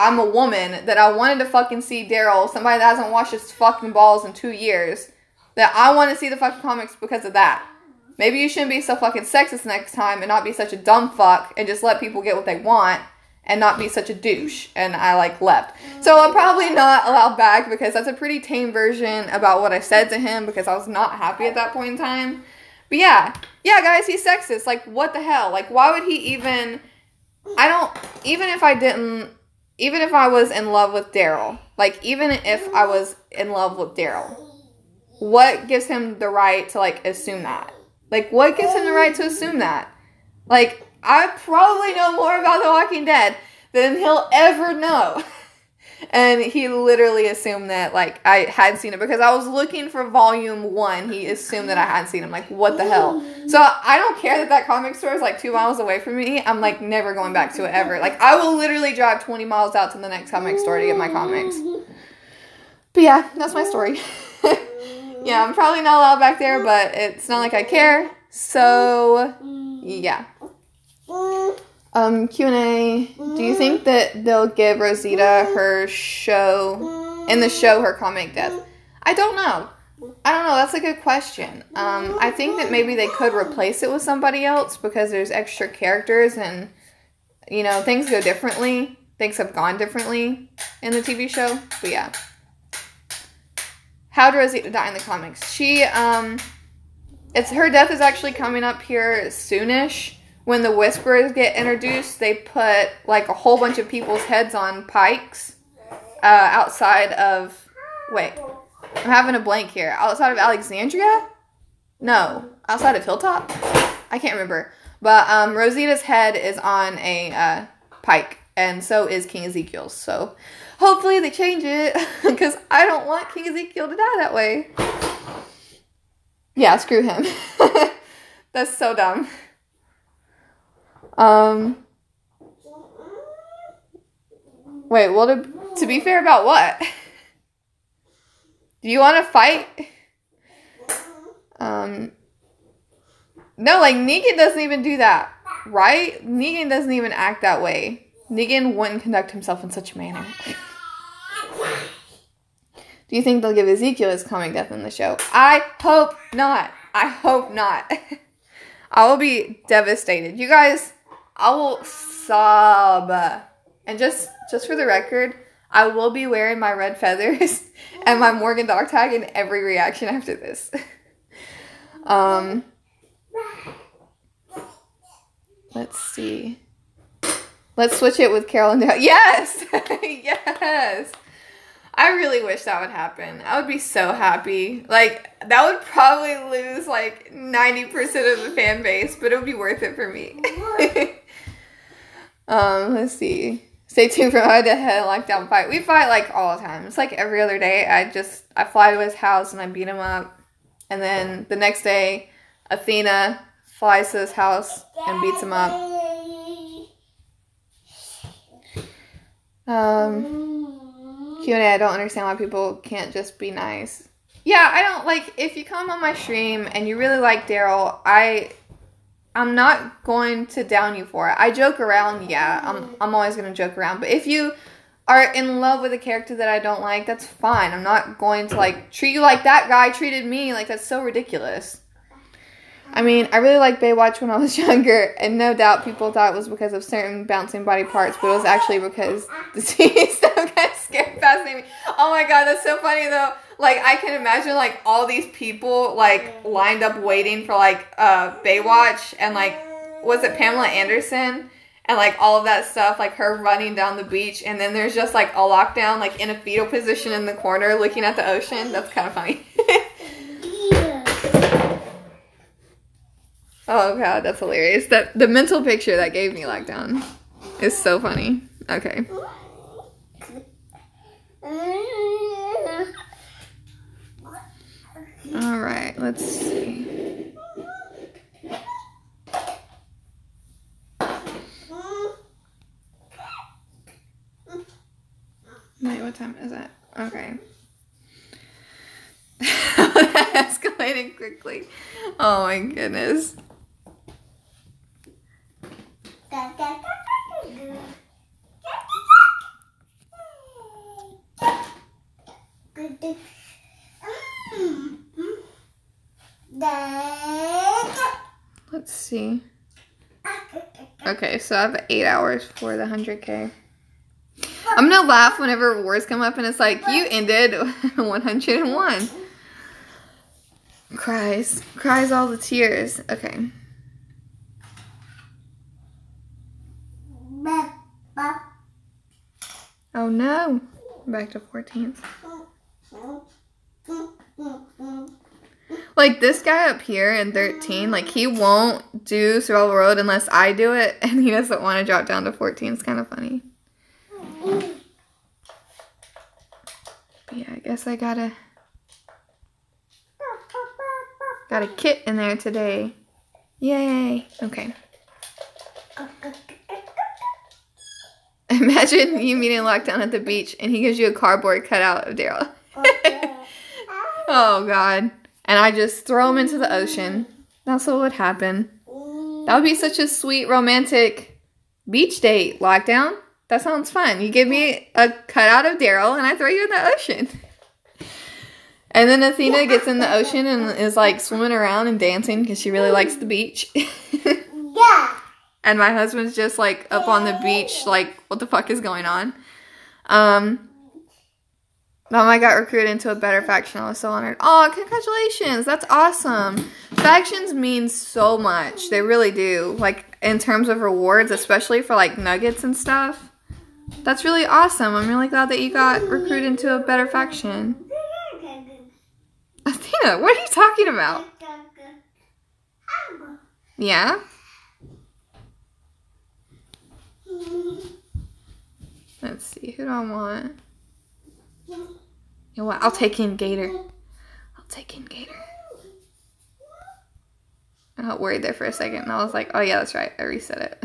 I'm a woman that I wanted to fucking see Daryl, somebody that hasn't washed his fucking balls in 2 years, that I want to see the fucking comics because of that. Maybe you shouldn't be so fucking sexist next time and not be such a dumb fuck and just let people get what they want and not be such a douche. And I, like, left. So I'm probably not allowed back because that's a pretty tame version about what I said to him because I was not happy at that point in time. But yeah, guys, he's sexist. Like, what the hell? Like, why would he even... Even if I was in love with Daryl, like, even if I was in love with Daryl, what gives him the right to, like, assume that? Like, what gives him the right to assume that? Like, I probably know more about The Walking Dead than he'll ever know. And he literally assumed that, like, I hadn't seen it. Because I was looking for volume 1. He assumed that I hadn't seen him. Like, what the hell? So, I don't care that comic store is, like, 2 miles away from me. I'm, like, never going back to it ever. Like, I will literally drive 20 miles out to the next comic store to get my comics. But, yeah, that's my story. Yeah, I'm probably not allowed back there, but it's not like I care. So, yeah. Q&A. Do you think that they'll give Rosita her show, in the show, her comic death? I don't know. That's a good question. I think that maybe they could replace it with somebody else because there's extra characters and, you know, things go differently. Things have gone differently in the TV show. But yeah. How did Rosita die in the comics? She, her death is actually coming up here soonish. When the Whisperers get introduced, they put, like, a whole bunch of people's heads on pikes outside of... Wait. I'm having a blank here. Outside of Alexandria? No. Outside of Hilltop? I can't remember. But Rosita's head is on a pike, and so is King Ezekiel's. So hopefully they change it, because I don't want King Ezekiel to die that way. Yeah, screw him. That's so dumb. Wait, well, to be fair about what? Do you want to fight? No, like, Negan doesn't even do that, right? Negan doesn't even act that way. Negan wouldn't conduct himself in such a manner. Do you think they'll give Ezekiel his coming death in the show? I hope not. I hope not. I will be devastated. You guys, I will sob. And just for the record, I will be wearing my red feathers and my Morgan dog tag in every reaction after this. Let's see. Let's switch it with Carol and Dale. Yes! Yes! I really wish that would happen. I would be so happy. Like, that would probably lose, like, 90% of the fan base, but it would be worth it for me. Let's see. Stay tuned for my head lockdown fight. We fight, like, all the time. It's like every other day. I fly to his house and I beat him up. And then the next day, Athena flies to his house and beats him up. Q&A, I don't understand why people can't just be nice. Yeah, I don't, like, if you come on my stream and you really like Daryl, I'm not going to down you for it. I joke around, yeah, I'm always going to joke around. But if you are in love with a character that I don't like, that's fine. I'm not going to, like, treat you like that guy treated me. Like, that's so ridiculous. I mean, I really liked Baywatch when I was younger, and no doubt people thought it was because of certain bouncing body parts, but it was actually because the TV stuff got scared fascinating me. Oh my god, that's so funny though. Like, I can imagine, like, all these people, like, lined up waiting for, like, Baywatch, and, like, was it Pamela Anderson? And, like, all of that stuff, like, her running down the beach, and then there's just, like, a lockdown, like, in a fetal position in the corner looking at the ocean. That's kind of funny. Oh god, that's hilarious. The mental picture that gave me lockdown is so funny. Okay. Alright, let's see. Wait, what time is it? Okay. That escalated quickly. Oh my goodness. Let's see. Okay, so I have 8 hours for the 100K. I'm gonna laugh whenever rewards come up and it's like, you ended 101. Cries all the tears. Okay. Oh no. Back to 14th. Like, this guy up here in 13, like, he won't do Survival Road unless I do it, and he doesn't want to drop down to 14. It's kind of funny. Yeah, I guess I got a kit in there today. Yay. Okay. Imagine you meeting lockdown at the beach and he gives you a cardboard cutout of Daryl. Oh, God. And I just throw him into the ocean. That's what would happen. That would be such a sweet, romantic beach date, lockdown. That sounds fun. You give me a cutout of Daryl and I throw you in the ocean. And then Athena gets in the ocean and is like swimming around and dancing because she really likes the beach. Yeah. And my husband's just like up on the beach like, what the fuck is going on? Mom, I got recruited into a better faction. I was so honored. Oh, congratulations. That's awesome. Factions mean so much. They really do. Like, in terms of rewards, especially for, like, nuggets and stuff. That's really awesome. I'm really glad that you got recruited into a better faction. Athena, what are you talking about? Yeah? Let's see. Who do I want? You know what? I'll take in Gator. I got worried there for a second, and I was like, oh yeah, that's right. I reset it.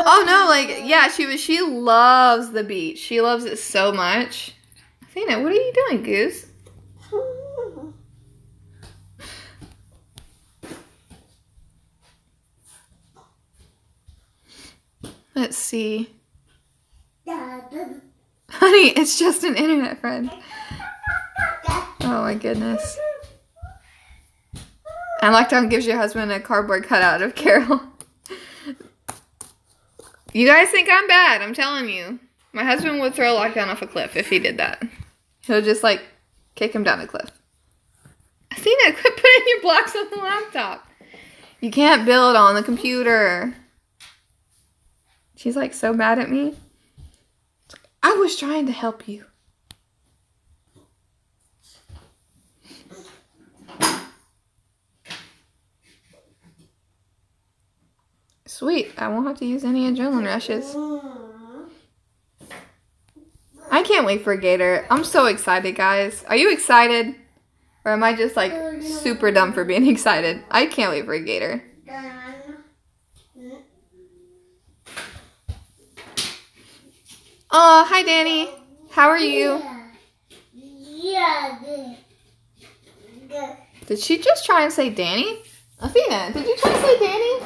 Oh no, like, yeah, she loves the beach. She loves it so much. Athena, what are you doing, Goose? Let's see. Honey, it's just an internet friend. Oh my goodness. And lockdown gives your husband a cardboard cutout of Carol. You guys think I'm bad, I'm telling you. My husband would throw lockdown off a cliff if he did that. He'll just like kick him down a cliff. Athena, quit putting your blocks on the laptop. You can't build on the computer. She's like so mad at me. I was trying to help you. Sweet, I won't have to use any adrenaline rushes. I can't wait for Gator. I'm so excited, guys. Are you excited? Or am I just like super dumb for being excited? I can't wait for Gator. Oh, hi Danny. How are you? Did she just try and say Danny? Athena, did you try to say Danny?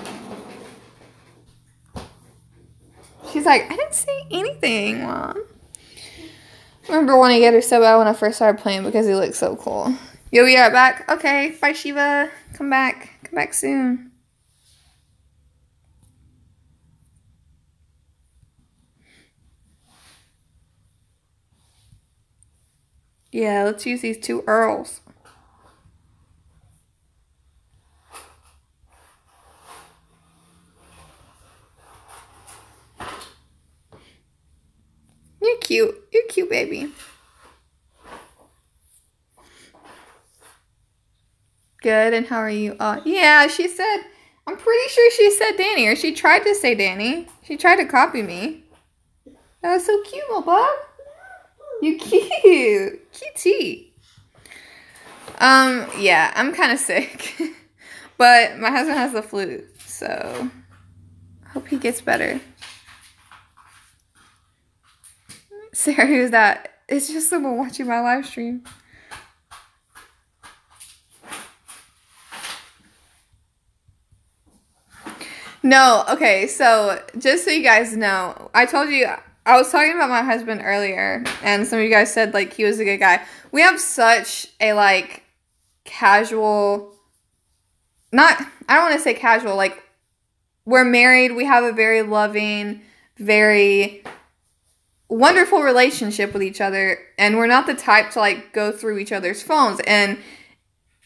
She's like, I didn't say anything, Mom. I remember wanting to get her so bad when I first started playing because he looked so cool. You'll be right back? Okay, bye Shiva. Come back. Come back soon. Yeah, let's use these two Earls. You're cute. You're cute, baby. Good, and how are you? Yeah, she said, I'm pretty sure she said Danny, or she tried to say Danny. She tried to copy me. That was so cute, my bub. You cute. Cutie. Yeah, I'm kind of sick. But my husband has the flu, so I hope he gets better. Sarah, who's that? It's just someone watching my live stream. No, okay, so just so you guys know, I told you, I was talking about my husband earlier, and some of you guys said, like, he was a good guy. We have such a, like, casual, I don't want to say casual, like, we're married, we have a very loving, very wonderful relationship with each other, and we're not the type to, like, go through each other's phones, and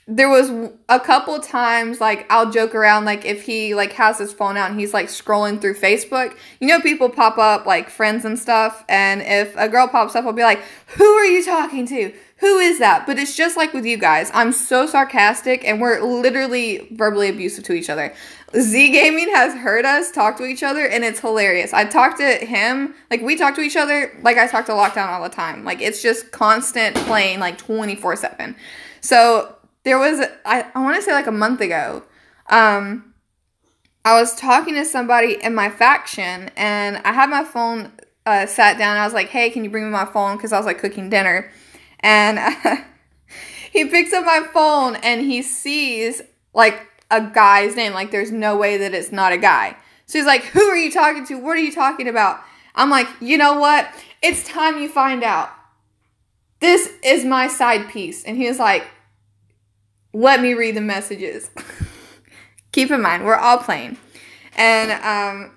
there was a couple times, like, I'll joke around, like, if he, like, has his phone out and he's, like, scrolling through Facebook. You know, people pop up, like, friends and stuff, and if a girl pops up, I'll be like, who are you talking to? Who is that? But it's just like with you guys. I'm so sarcastic, and we're literally verbally abusive to each other. Z Gaming has heard us talk to each other, and it's hilarious. I talk to him, like, we talk to each other like I talk to Lockdown all the time. Like, it's just constant playing, like, 24/7. So there was, I want to say like a month ago, I was talking to somebody in my faction, and I had my phone sat down. I was like, hey, can you bring me my phone? Because I was like cooking dinner. And he picks up my phone, and he sees like a guy's name. Like, there's no way that it's not a guy. So he's like, who are you talking to? What are you talking about? I'm like, you know what? It's time you find out. This is my side piece. And he was like, let me read the messages. Keep in mind, we're all playing. And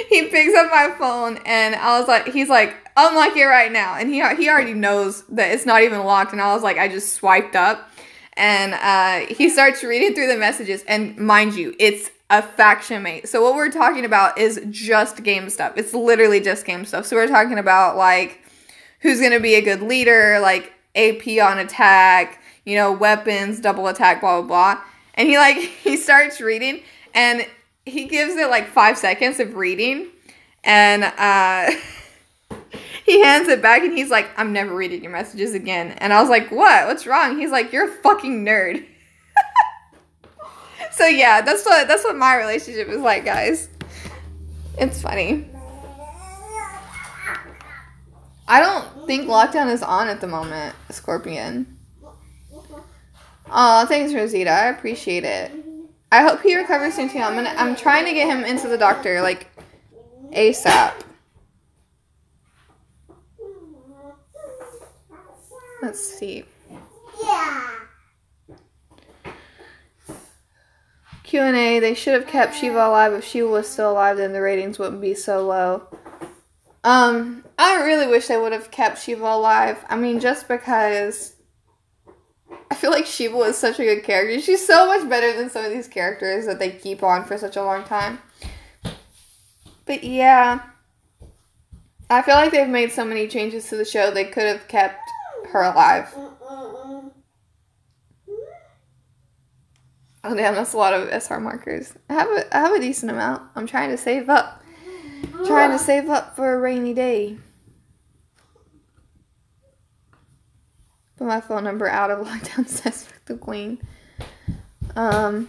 he picks up my phone, and I was like, he's like, unlock it right now. And he already knows that it's not even locked. And I was like, I just swiped up. And he starts reading through the messages. And mind you, it's a faction mate. So what we're talking about is just game stuff. It's literally just game stuff. So we're talking about, like, who's going to be a good leader, like AP on attack, you know, weapons, double attack, blah, blah, blah. And he starts reading, and he gives it like 5 seconds of reading. And He hands it back and he's like, I'm never reading your messages again. And I was like, what? What's wrong? He's like, you're a fucking nerd. So yeah, that's what my relationship is like, guys. It's funny. I don't think lockdown is on at the moment, Scorpion. Oh, thanks, Rosita. I appreciate it. I hope he recovers soon too. I'm trying to get him into the doctor, like, ASAP. Let's see. Yeah. Q&A, they should have kept Shiva alive. If Shiva was still alive, then the ratings wouldn't be so low. I really wish they would have kept Shiva alive. I mean, just because I feel like Shiva was such a good character. She's so much better than some of these characters that they keep on for such a long time. But yeah, I feel like they've made so many changes to the show, they could have kept her alive. Oh damn, that's a lot of SR markers. I have a decent amount. I'm trying to save up. Trying to save up for a rainy day. Put my phone number out of lockdown, says the queen. Yeah,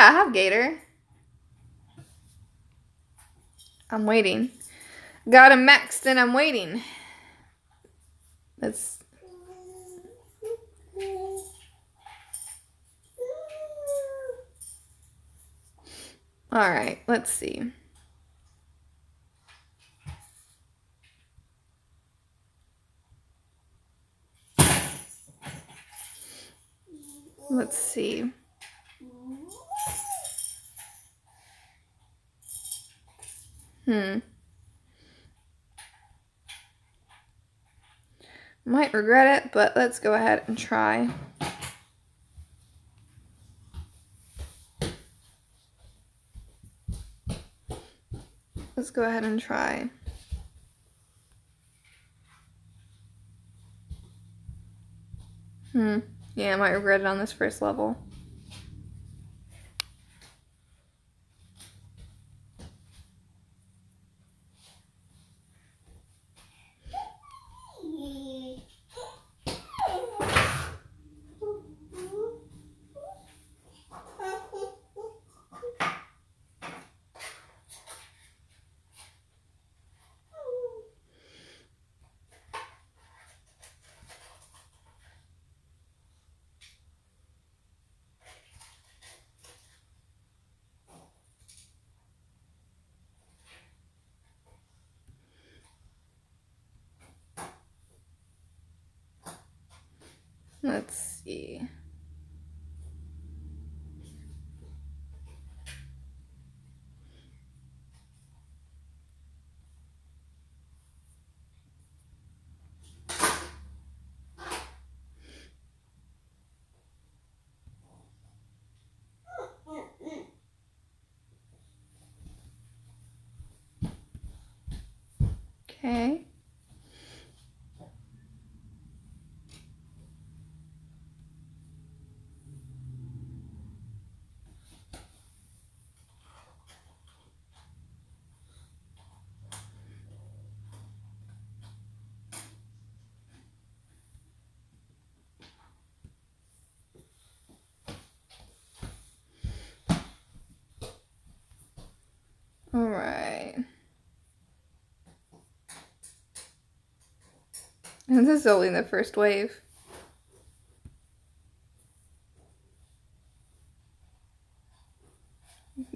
I have Gator. I'm waiting. Got him maxed and I'm waiting. Let's... Alright, let's see. Let's see. Might regret it, but let's go ahead and try. Let's go ahead and try. Yeah, I might regret it on this first level. Let's see. Okay. All right. And this is only the first wave.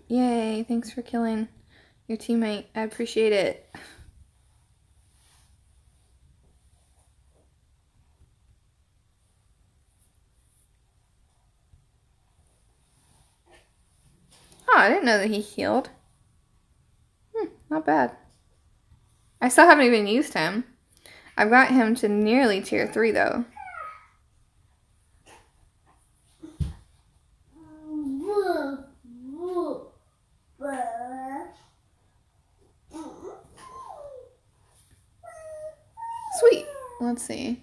Yay, thanks for killing your teammate. I appreciate it. Oh, I didn't know that he healed. Not bad. I still haven't even used him. I've got him to nearly tier 3 though. Sweet. Let's see.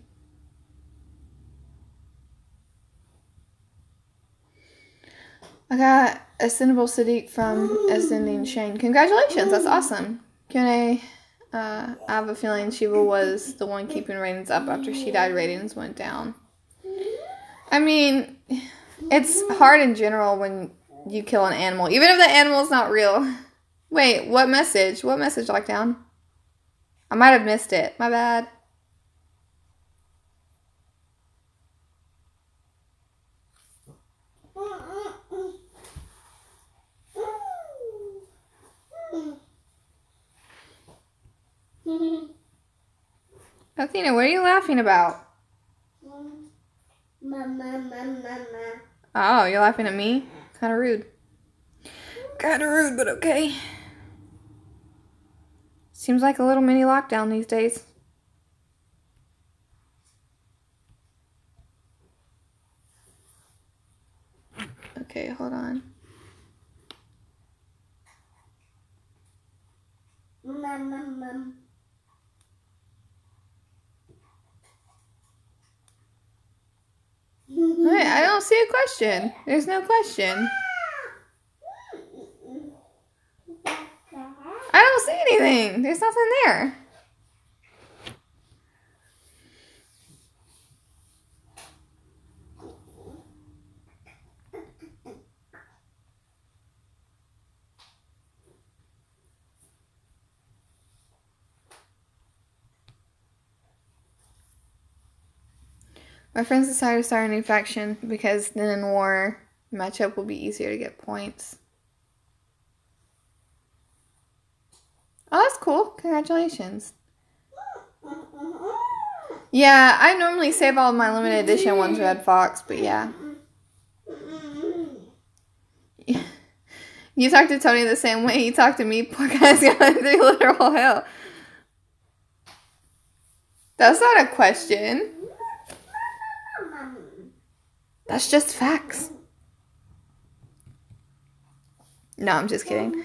I got Ascendable Sadiq from Ascending Shane. Congratulations, that's awesome. Q&A, I have a feeling Shiva was the one keeping ratings up. After she died, ratings went down. I mean, it's hard in general when you kill an animal, even if the animal's not real. Wait, what message? What message, Lockdown? I might have missed it. My bad. Athena, what are you laughing about? Oh, you're laughing at me? Kind of rude. Kind of rude, but okay. Seems like a little mini lockdown these days. Okay, hold on. Wait, I don't see a question. There's no question. I don't see anything. There's nothing there. My friends decided to start a new faction because then in war, matchup will be easier to get points. Oh, that's cool. Congratulations. Yeah, I normally save all of my limited edition ones Red Fox, but yeah. You talk to Tony the same way you talk to me. Poor guy's going through literal hell. That's not a question. That's just facts. No, I'm just kidding.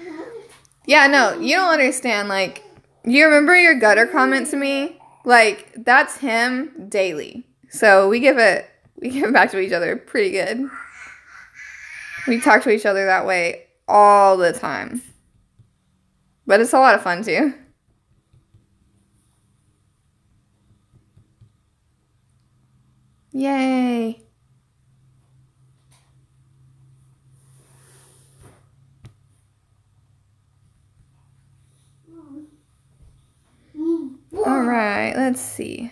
Yeah, no, you don't understand. Like, you remember your gutter comment to me? Like, that's him daily. So we give it back to each other pretty good. We talk to each other that way all the time. But it's a lot of fun too. Yay. All right, let's see.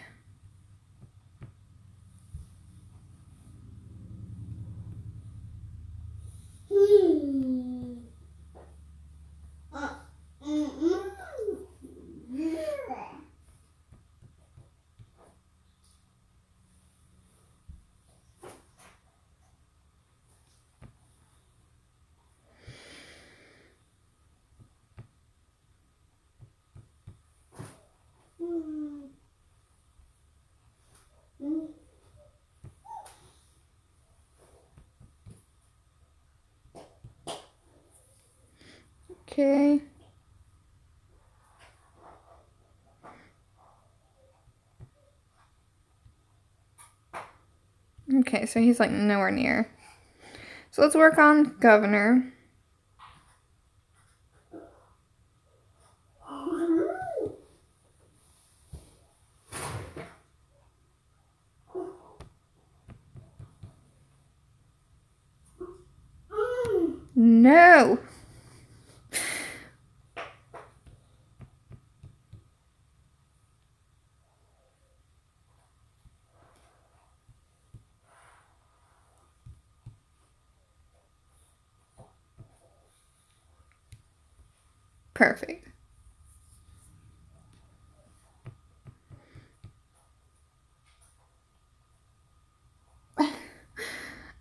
Okay. Okay, so he's like nowhere near. So let's work on governor. No. Perfect.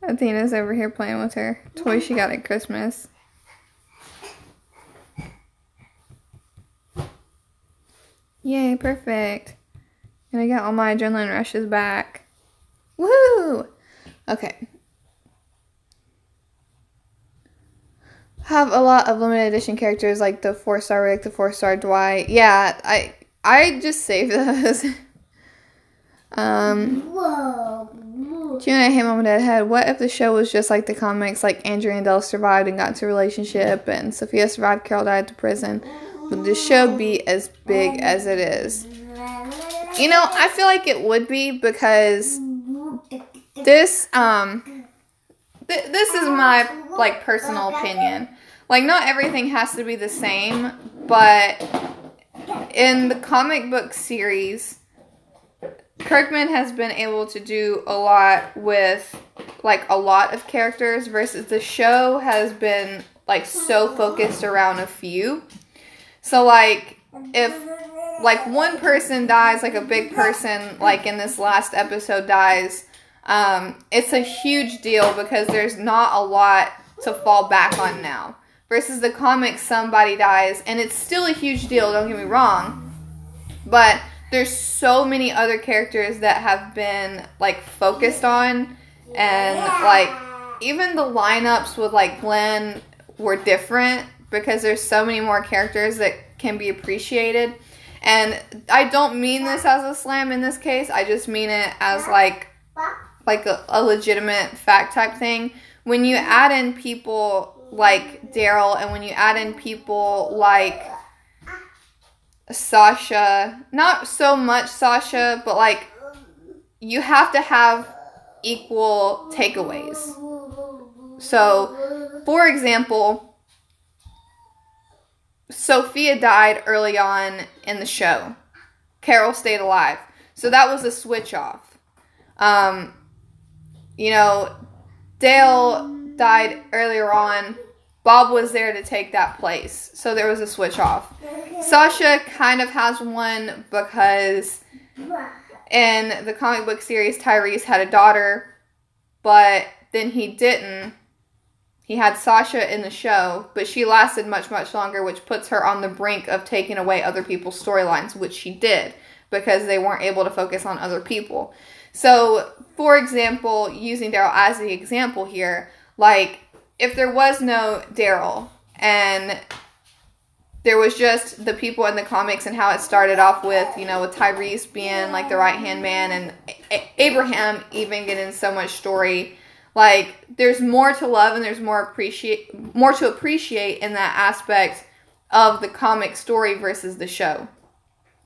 Athena's over here playing with her toy she got at Christmas. Yay, perfect. And I got all my adrenaline rushes back. Woo! Okay. Have a lot of limited edition characters like the 4-star Rick, the 4-star Dwight. Yeah, I just saved those. Q&A Hey Mom and Dad had, what if the show was just like the comics, like Andrea and Dell survived and got into a relationship, and Sophia survived, Carol died to prison? Would the show be as big as it is? You know, I feel like it would be, because this, this is my, like, personal opinion. Like, not everything has to be the same, but in the comic book series, Kirkman has been able to do a lot with, like, a lot of characters, versus the show has been, like, so focused around a few. So, like, if, like, one person dies, like, a big person, like, in this last episode dies, it's a huge deal, because there's not a lot to fall back on now. Versus the comics, somebody dies, and it's still a huge deal, don't get me wrong, but there's so many other characters that have been, like, focused on, and, like, even the lineups with, like, Glenn were different, because there's so many more characters that can be appreciated. And I don't mean this as a slam in this case, I just mean it as, like a legitimate fact type thing. When you add in people like Daryl, and when you add in people like Sasha, not so much Sasha, but, like, you have to have equal takeaways. So, for example, Sophia died early on in the show. Carol stayed alive. So that was a switch off. You know, Dale died earlier on. Bob was there to take that place. So there was a switch off. Sasha kind of has one, because in the comic book series, Tyrese had a daughter, but then he didn't. He had Sasha in the show, but she lasted much, much longer, which puts her on the brink of taking away other people's storylines, which she did, because they weren't able to focus on other people. So, for example, using Daryl as the example here, like, if there was no Daryl, and there was just the people in the comics and how it started off with, you know, with Tyrese being, like, the right-hand man, and Abraham even getting so much story, like, there's more to love, and there's more to appreciate in that aspect of the comic story versus the show.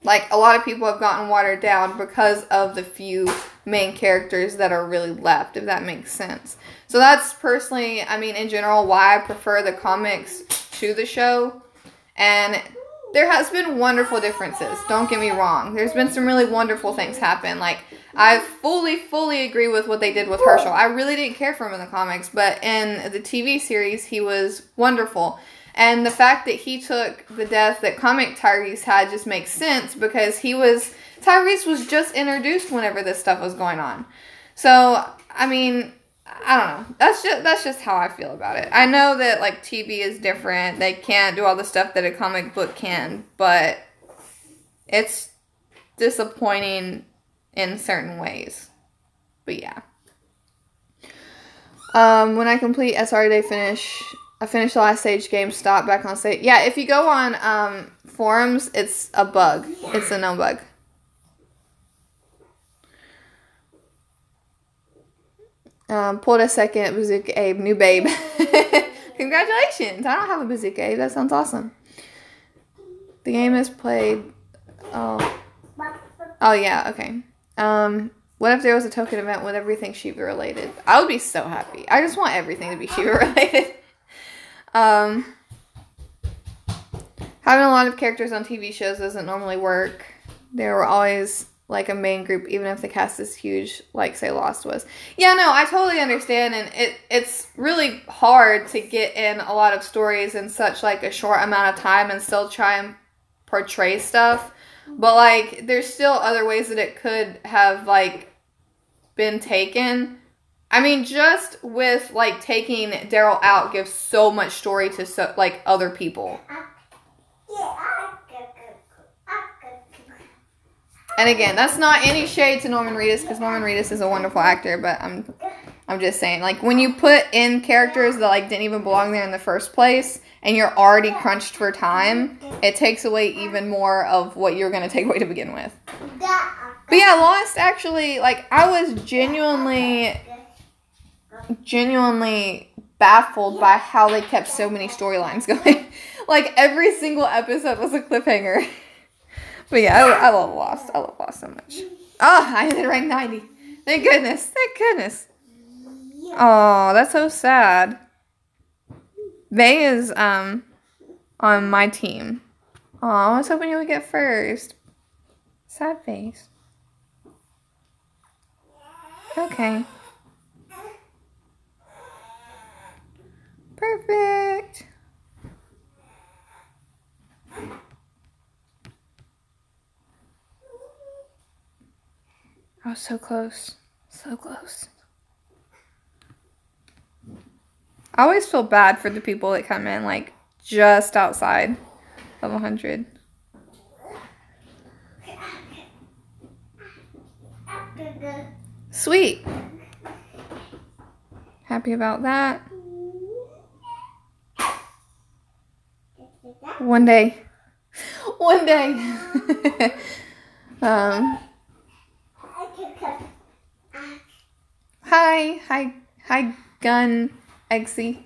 Like, a lot of people have gotten watered down because of the few main characters that are really left, if that makes sense. So that's personally, I mean, in general, why I prefer the comics to the show. And there has been wonderful differences, don't get me wrong. There's been some really wonderful things happen. Like, I fully agree with what they did with Herschel. I really didn't care for him in the comics, but in the TV series, he was wonderful. And the fact that he took the death that comic Tyrese had just makes sense, because Tyrese was just introduced whenever this stuff was going on. So, I mean, I don't know. That's just how I feel about it. I know that, like, TV is different. They can't do all the stuff that a comic book can, but it's disappointing in certain ways. But yeah. When I complete SR Day I finished the last stage game, stop back on stage. Yeah, if you go on forums, it's a bug. It's a no bug. Pulled a second Bazooka Abe, new babe. Congratulations. I don't have a Bazooka Abe. That sounds awesome. The game is played. Oh yeah, okay. What if there was a token event with everything Shiva related? I would be so happy. I just want everything to be Shiva related. Having a lot of characters on TV shows doesn't normally work. There were always, like, a main group, even if the cast is huge, like, say, Lost was. Yeah, no, I totally understand, and it's really hard to get in a lot of stories in such, like, a short amount of time and still try and portray stuff. But, like, there's still other ways that it could have, like, been taken. I mean, just with, like, taking Daryl out gives so much story to, like, other people. And again, that's not any shade to Norman Reedus, because Norman Reedus is a wonderful actor, but I'm just saying, like, when you put in characters that, like, didn't even belong there in the first place, and you're already crunched for time, it takes away even more of what you're going to take away to begin with. But yeah, Lost, actually, like, I was genuinely genuinely baffled by how they kept so many storylines going. Like, every single episode was a cliffhanger. But yeah, I love Lost. I love Lost so much. Oh, I ended ranked 90. Thank goodness. Thank goodness. Oh, that's so sad. Vay is on my team. Oh, I was hoping you would get first. Sad face. Okay. Perfect. I was so close. So close. I always feel bad for the people that come in like just outside of 100. Sweet. Happy about that. One day. One day. Hi, Gun Eggsy.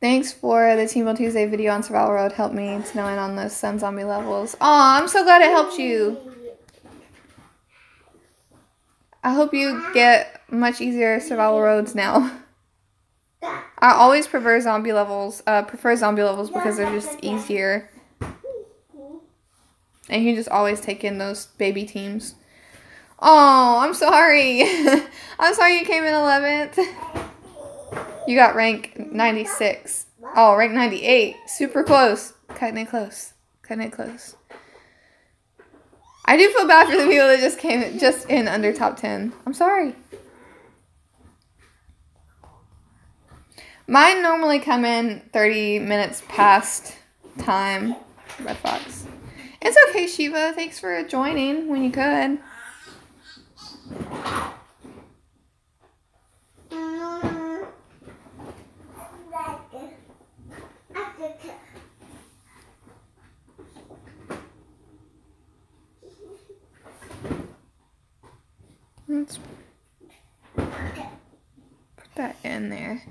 Thanks for the Team Build Tuesday video on Survival Road. Helped me to know in on those Sun Zombie levels. Aw, I'm so glad it helped you. I hope you get much easier survival roads now. I always prefer zombie levels because they're just easier. And you just always take in those baby teams. Oh, I'm sorry. I'm sorry you came in 11th. You got rank 96. Oh, rank 98. Super close. Cutting it close. Cutting it close. I do feel bad for the people that just came just in under top 10. I'm sorry. Mine normally come in 30 minutes past time. Red Fox. It's okay, Shiva. Thanks for joining when you could. Let's put that in there.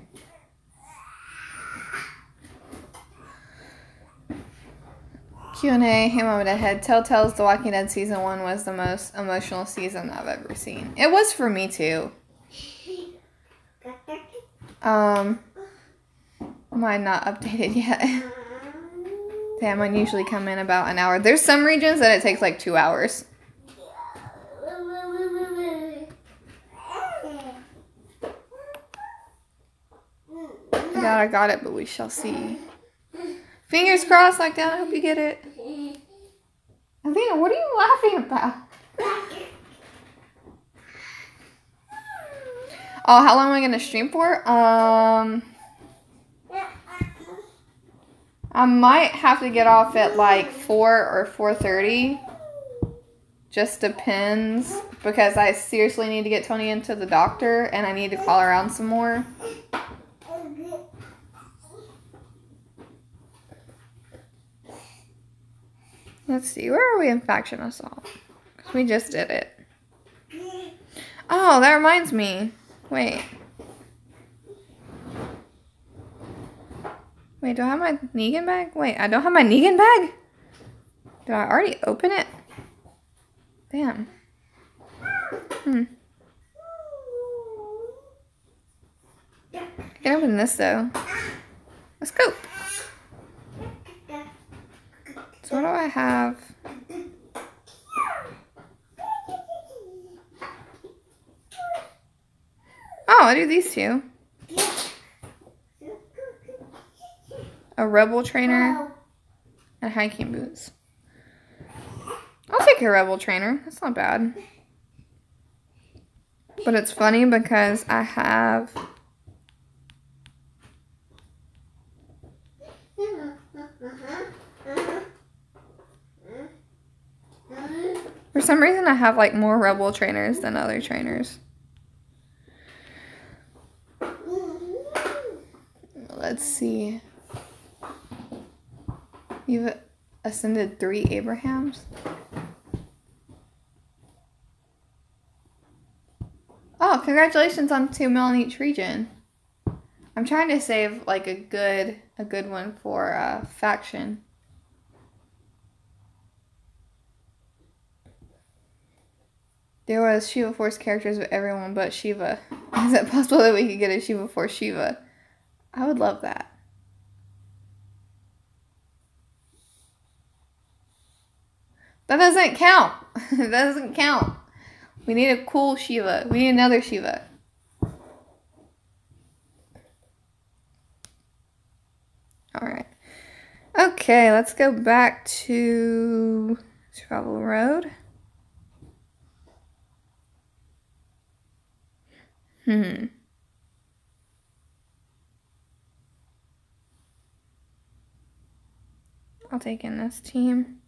Q&A, hey Mom and Dad. Telltale's The Walking Dead Season 1 was the most emotional season I've ever seen. It was for me too. Mine not updated yet. Damn, mine usually come in about an hour. There's some regions that it takes like 2 hours. I got it, but we shall see. Fingers crossed like that. I hope you get it. Athena, what are you laughing about? Oh, how long am I going to stream for? I might have to get off at like 4 or 4:30. Just depends. Because I seriously need to get Tony into the doctor. And I need to call around some more. Let's see. Where are we in Faction Assault? Because we just did it. Oh, that reminds me. Wait. Wait, do I have my Negan bag? Wait, I don't have my Negan bag? Did I already open it? Damn. I can open this though. Let's go. So what do I have? Oh, I do these two. A rebel trainer and hiking boots. I'll take a rebel trainer. That's not bad. But it's funny because I have... For some reason, I have like more rebel trainers than other trainers. Let's see. You've ascended 3 Abrahams. Oh, congratulations on 2 mil in each region. I'm trying to save like a good one for faction. There was Shiva Force characters with everyone but Shiva. Is it possible that we could get a Shiva Force Shiva? I would love that. That doesn't count. That doesn't count. We need a cool Shiva. We need another Shiva. Alright. Okay, let's go back to Survival Road. I'll take in this team.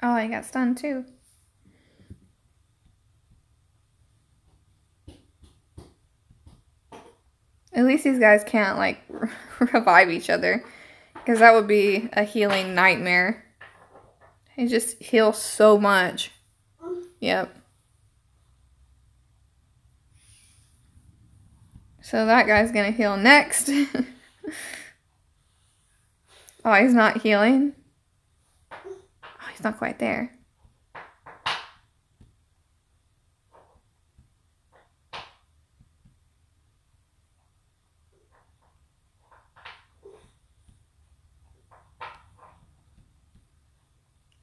Oh, I got stunned too. At least these guys can't, like, revive each other. Because that would be a healing nightmare. They just heal so much. Yep. So that guy's gonna heal next. Oh, he's not healing. Oh, he's not quite there.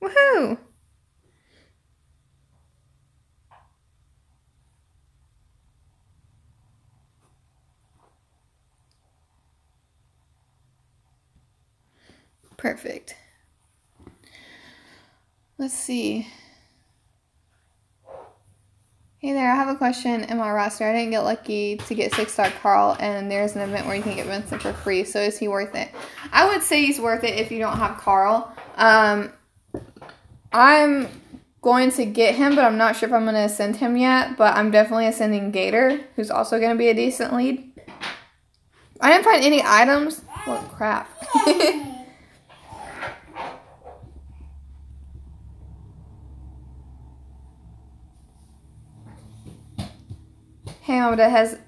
Woohoo! Perfect. Let's see. Hey there, I have a question in my roster. I didn't get lucky to get 6-star Carl, and there's an event where you can get Vincent for free, so is he worth it? I would say he's worth it if you don't have Carl. I'm going to get him, but I'm not sure if I'm going to ascend him yet, but I'm definitely ascending Gator, who's also going to be a decent lead. I didn't find any items. What crap. Hey, Mama,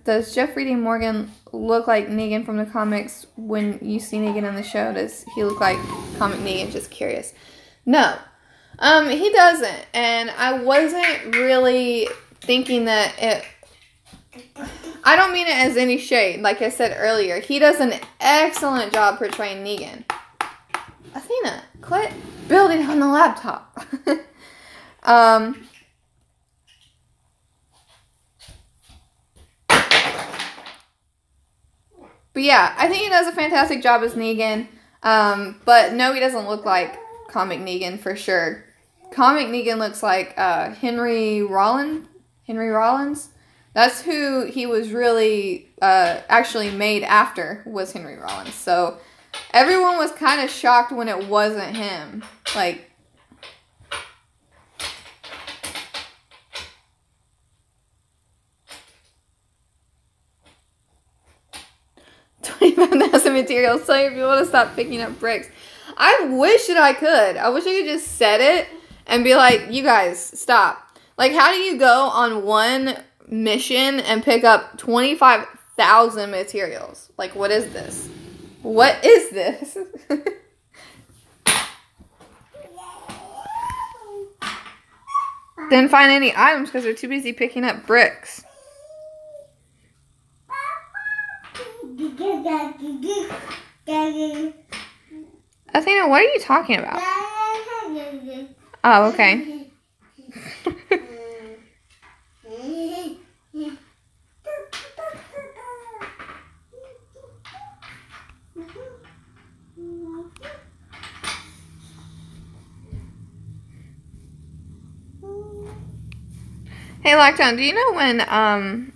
does Jeffrey D. Morgan look like Negan from the comics when you see Negan in the show? Does he look like comic Negan? Just curious. No. He doesn't. And I wasn't really thinking that it... I don't mean it as any shade. Like I said earlier, he does an excellent job portraying Negan. Athena, quit building on the laptop. But yeah, I think he does a fantastic job as Negan. But no, he doesn't look like comic Negan for sure. Comic Negan looks like Henry Rollins. That's who he was really actually made after, was Henry Rollins. So everyone was kind of shocked when it wasn't him. Like, $25,000 materials. Tell your people to stop picking up bricks. I wish that I could. I wish I could just set it and be like, you guys, stop. Like, how do you go on one mission and pick up 25,000 materials? Like, what is this? What is this? Didn't find any items because they're too busy picking up bricks. Athena, what are you talking about? Oh, okay. Hey, Lockdown, do you know when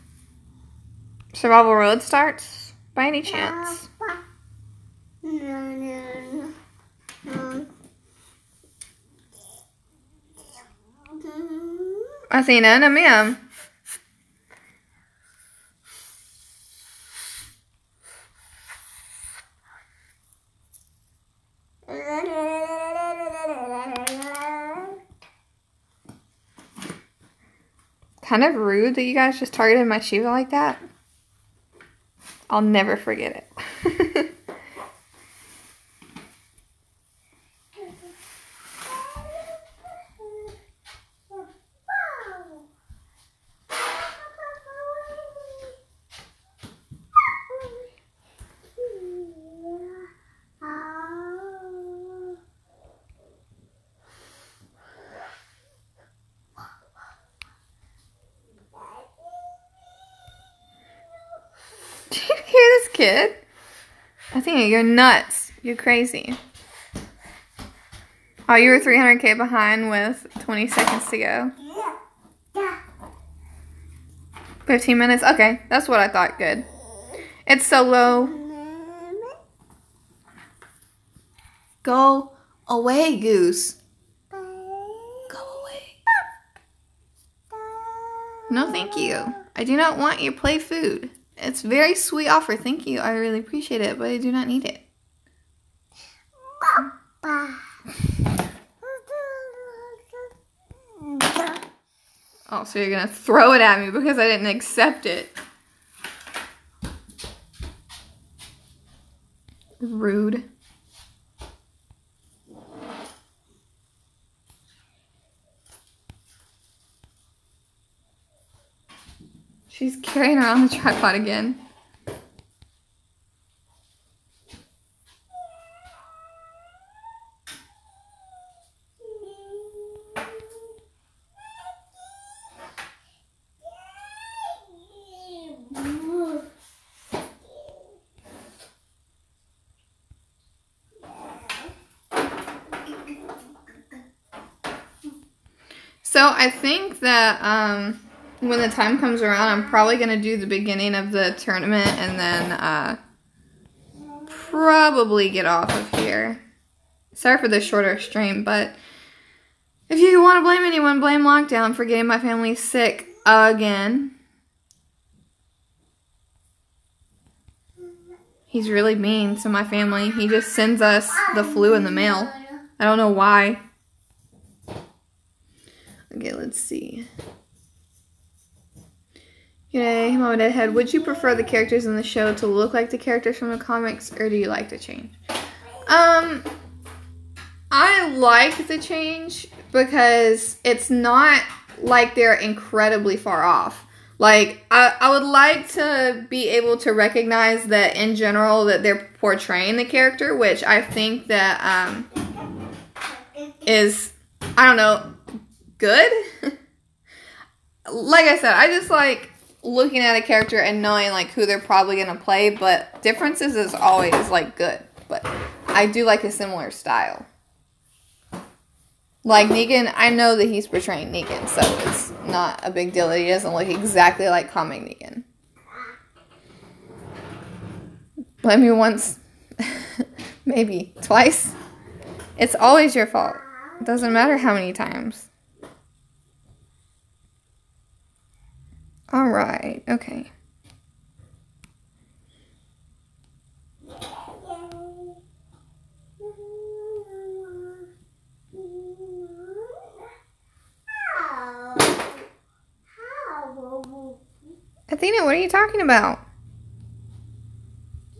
Survival Road starts, by any chance? Athena, no ma'am. kind of rude that you guys just targeted my Shiva like that. I'll never forget it. Do you hear this kid? I think you're nuts. You're crazy. Oh, you were 300K behind with 20 seconds to go. 15 minutes? Okay, that's what I thought. Good. It's so low. Go away, Goose. Go away. No, thank you. I do not want your play food. It's a very sweet offer. Thank you. I really appreciate it, but I do not need it. Oh, so you're going to throw it at me because I didn't accept it. Rude. She's carrying around the tripod again. So I think that when the time comes around, I'm probably going to do the beginning of the tournament and then probably get off of here. Sorry for the shorter stream, but if you want to blame anyone, blame lockdown for getting my family sick again. He's really mean to my family. He just sends us the flu in the mail. I don't know why. Okay, let's see. Yay, Mama Deadhead. Would you prefer the characters in the show to look like the characters from the comics, or do you like the change? I like the change because it's not like they're incredibly far off. Like, I would like to be able to recognize that in general that they're portraying the character, which I think that is, I don't know, good. Like I said, I just like looking at a character and knowing like who they're probably gonna play, but differences is always like good. But I do like a similar style. Like Negan, I know that he's portraying Negan, so it's not a big deal that he doesn't look exactly like comic Negan. Blame me once, maybe twice. It's always your fault. It doesn't matter how many times. Alright, okay. Athena, what are you talking about?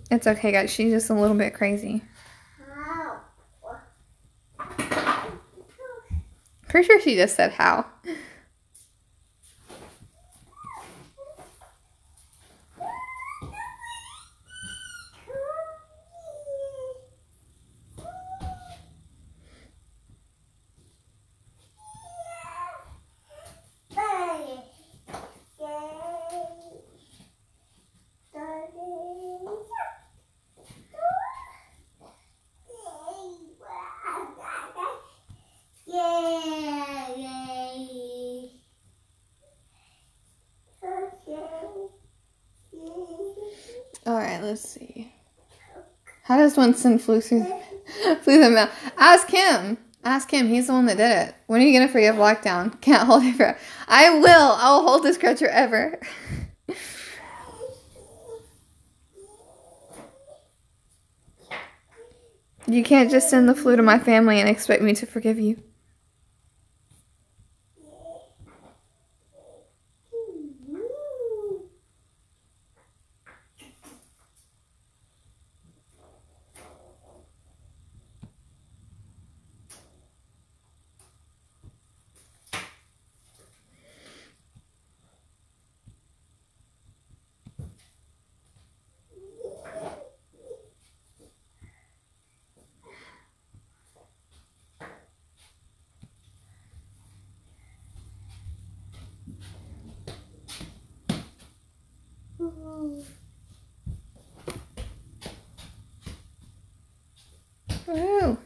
It's okay, guys. She's just a little bit crazy. Pretty sure she just said how. Alright, let's see. How does one send flu through the mail? Ask him. Ask him. He's the one that did it. When are you going to forgive lockdown? Can't hold it forever. I will. I will hold this grudge forever. You can't just send the flu to my family and expect me to forgive you. Woo.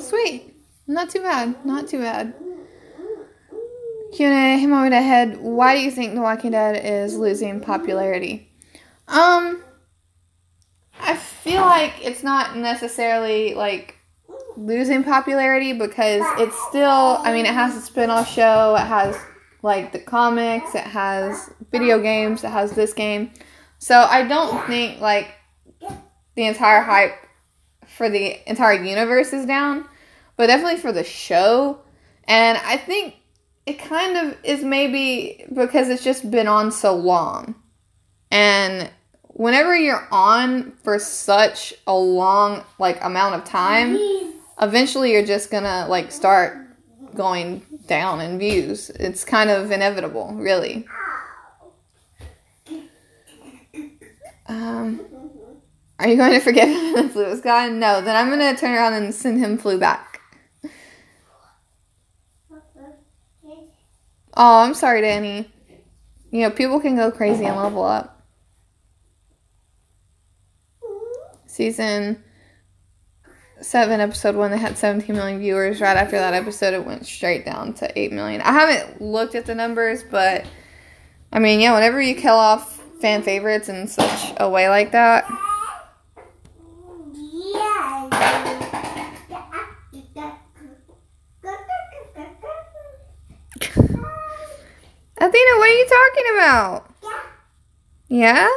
Sweet. Not too bad. Not too bad. Q&A, hey Mommy Head, why do you think The Walking Dead is losing popularity? I feel like it's not necessarily like losing popularity because it's still, I mean, it has a spin-off show, it has like the comics, it has video games, it has this game. So I don't think like the entire hype for the entire universe is down, but definitely for the show. And I think it kind of is maybe because it's just been on so long. And whenever you're on for such a long like amount of time, eventually you're just gonna like start going down in views. It's kind of inevitable, really. Are you going to forget him when the flu is gone? No, then I'm going to turn around and send him flu back. Oh, I'm sorry, Danny. You know, people can go crazy and level up. Season 7, episode 1, they had 17 million viewers. Right after that episode, it went straight down to 8 million. I haven't looked at the numbers, but, I mean, yeah, whenever you kill off fan favorites in such a way like that... Athena, what are you talking about? Yeah?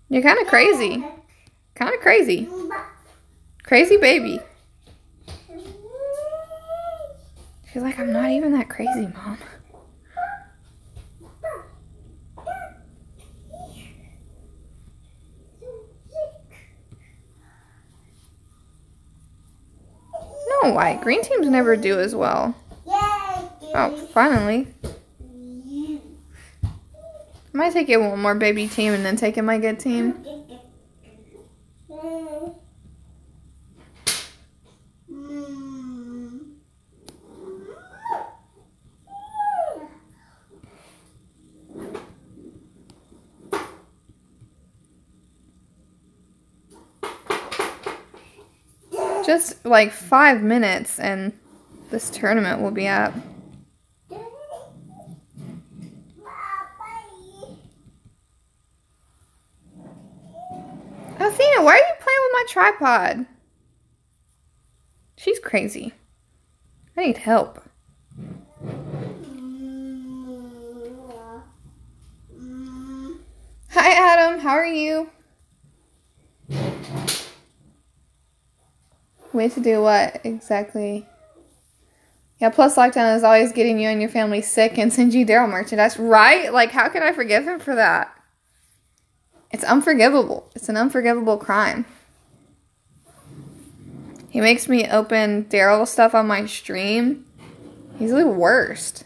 You're kind of crazy. Kind of crazy. Crazy baby. She's like, I'm not even that crazy, Mom. No, why? Green teams never do as well. Oh, finally. I might take it one more baby team and then take it my good team. Just like 5 minutes and this tournament will be up. Athena, why are you playing with my tripod? She's crazy. I need help. Hi, Adam. How are you? Way to do what exactly? Yeah, plus lockdown is always getting you and your family sick and send you Daryl merchandise. Right? Like, how can I forgive him for that? It's unforgivable. It's an unforgivable crime. He makes me open Daryl stuff on my stream. He's the worst.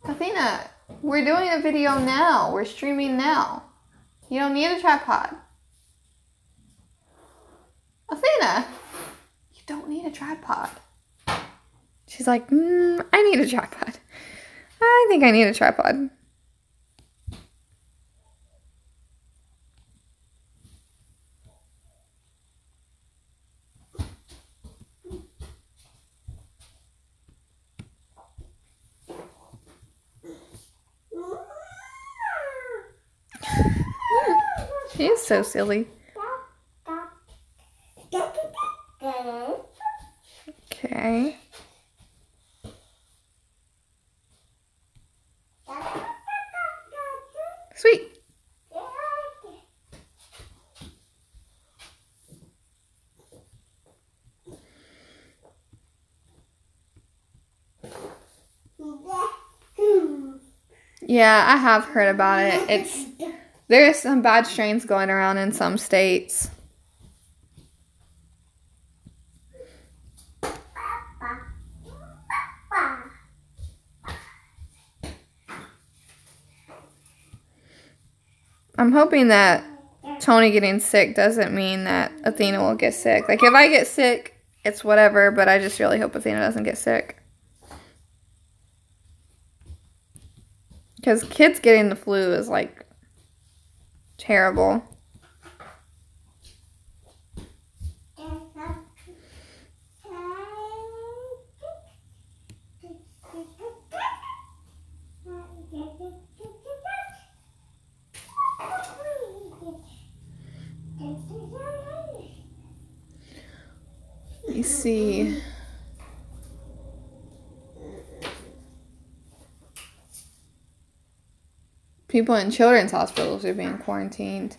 Athena, we're doing a video now. We're streaming now. You don't need a tripod. Athena, you don't need a tripod. She's like, I need a tripod. I think I need a tripod. She is so silly. Okay. Sweet. Yeah, I have heard about it. There's some bad strains going around in some states. I'm hoping that Tony getting sick doesn't mean that Athena will get sick. Like, if I get sick, it's whatever, but I just really hope Athena doesn't get sick. Because kids getting the flu is, like, terrible. Let me see. People in children's hospitals are being quarantined.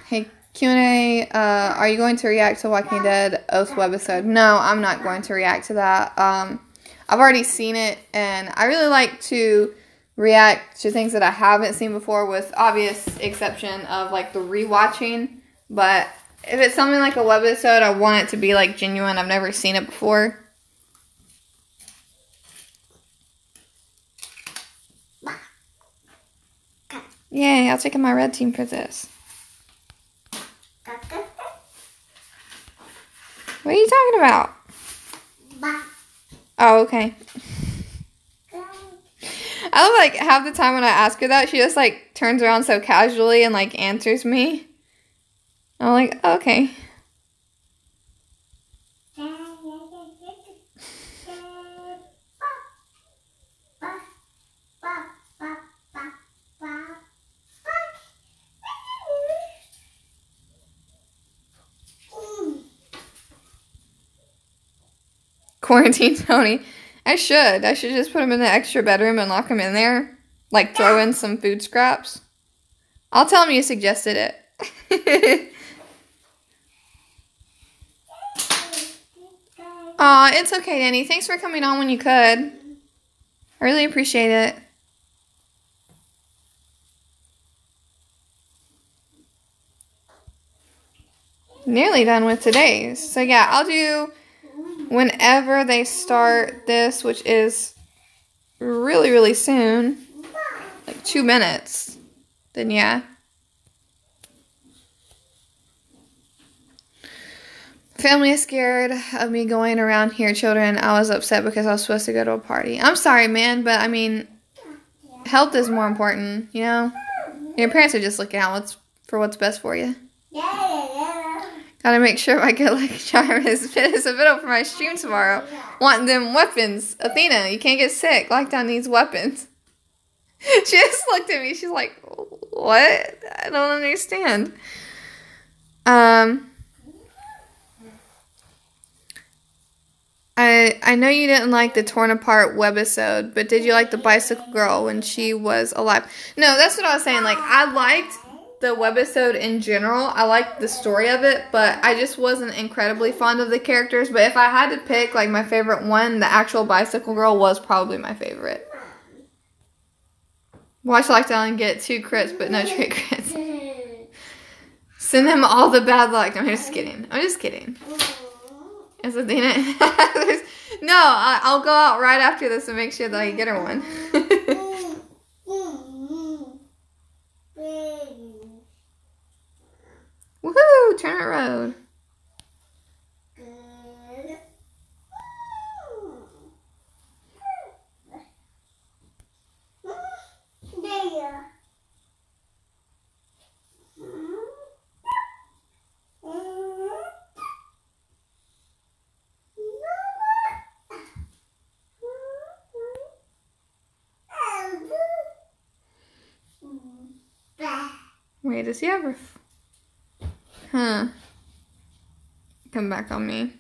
Hey, Q&A, are you going to react to Walking Dead Oath webisode? No, I'm not going to react to that. I've already seen it, and I really like to react to things that I haven't seen before, with obvious exception of, like, the rewatching. But if it's something like a webisode, I want it to be, like, genuine. I've never seen it before. Yay, I'll take my red team for this. What are you talking about? Oh, okay. I love, like, half the time when I ask her that, she just, like, turns around so casually and, like, answers me. I'm like, okay. Quarantine Tony. I should just put him in the extra bedroom and lock him in there. Like, throw in some food scraps. I'll tell him you suggested it. Aw, it's okay, Danny. Thanks for coming on when you could. I really appreciate it. Nearly done with today's. So yeah, I'll do whenever they start this, which is really, really soon. Like 2 minutes. Then yeah. Family is scared of me going around here, children. I was upset because I was supposed to go to a party. I'm sorry, man, but I mean, health is more important, you know? Your parents are just looking out for what's best for you. Gotta make sure my good luck charm is fit as a fiddle for my stream tomorrow. Want them weapons. Athena, you can't get sick. Lockdown needs weapons. She just looked at me. She's like, what? I don't understand. I know you didn't like the torn apart webisode, but did you like the bicycle girl when she was alive? No, that's what I was saying. Like, I liked the webisode in general. I liked the story of it, but I just wasn't incredibly fond of the characters. But if I had to pick, like, my favorite one, the actual bicycle girl was probably my favorite. Watch Lockdown and get 2 crits, but no trait crits. Send them all the bad luck. No, I'm just kidding. I'm just kidding. Is Athena? No, I'll go out right after this and make sure that I get her one. Woohoo! Turner Road. Wait, does he ever... Huh. Come back on me.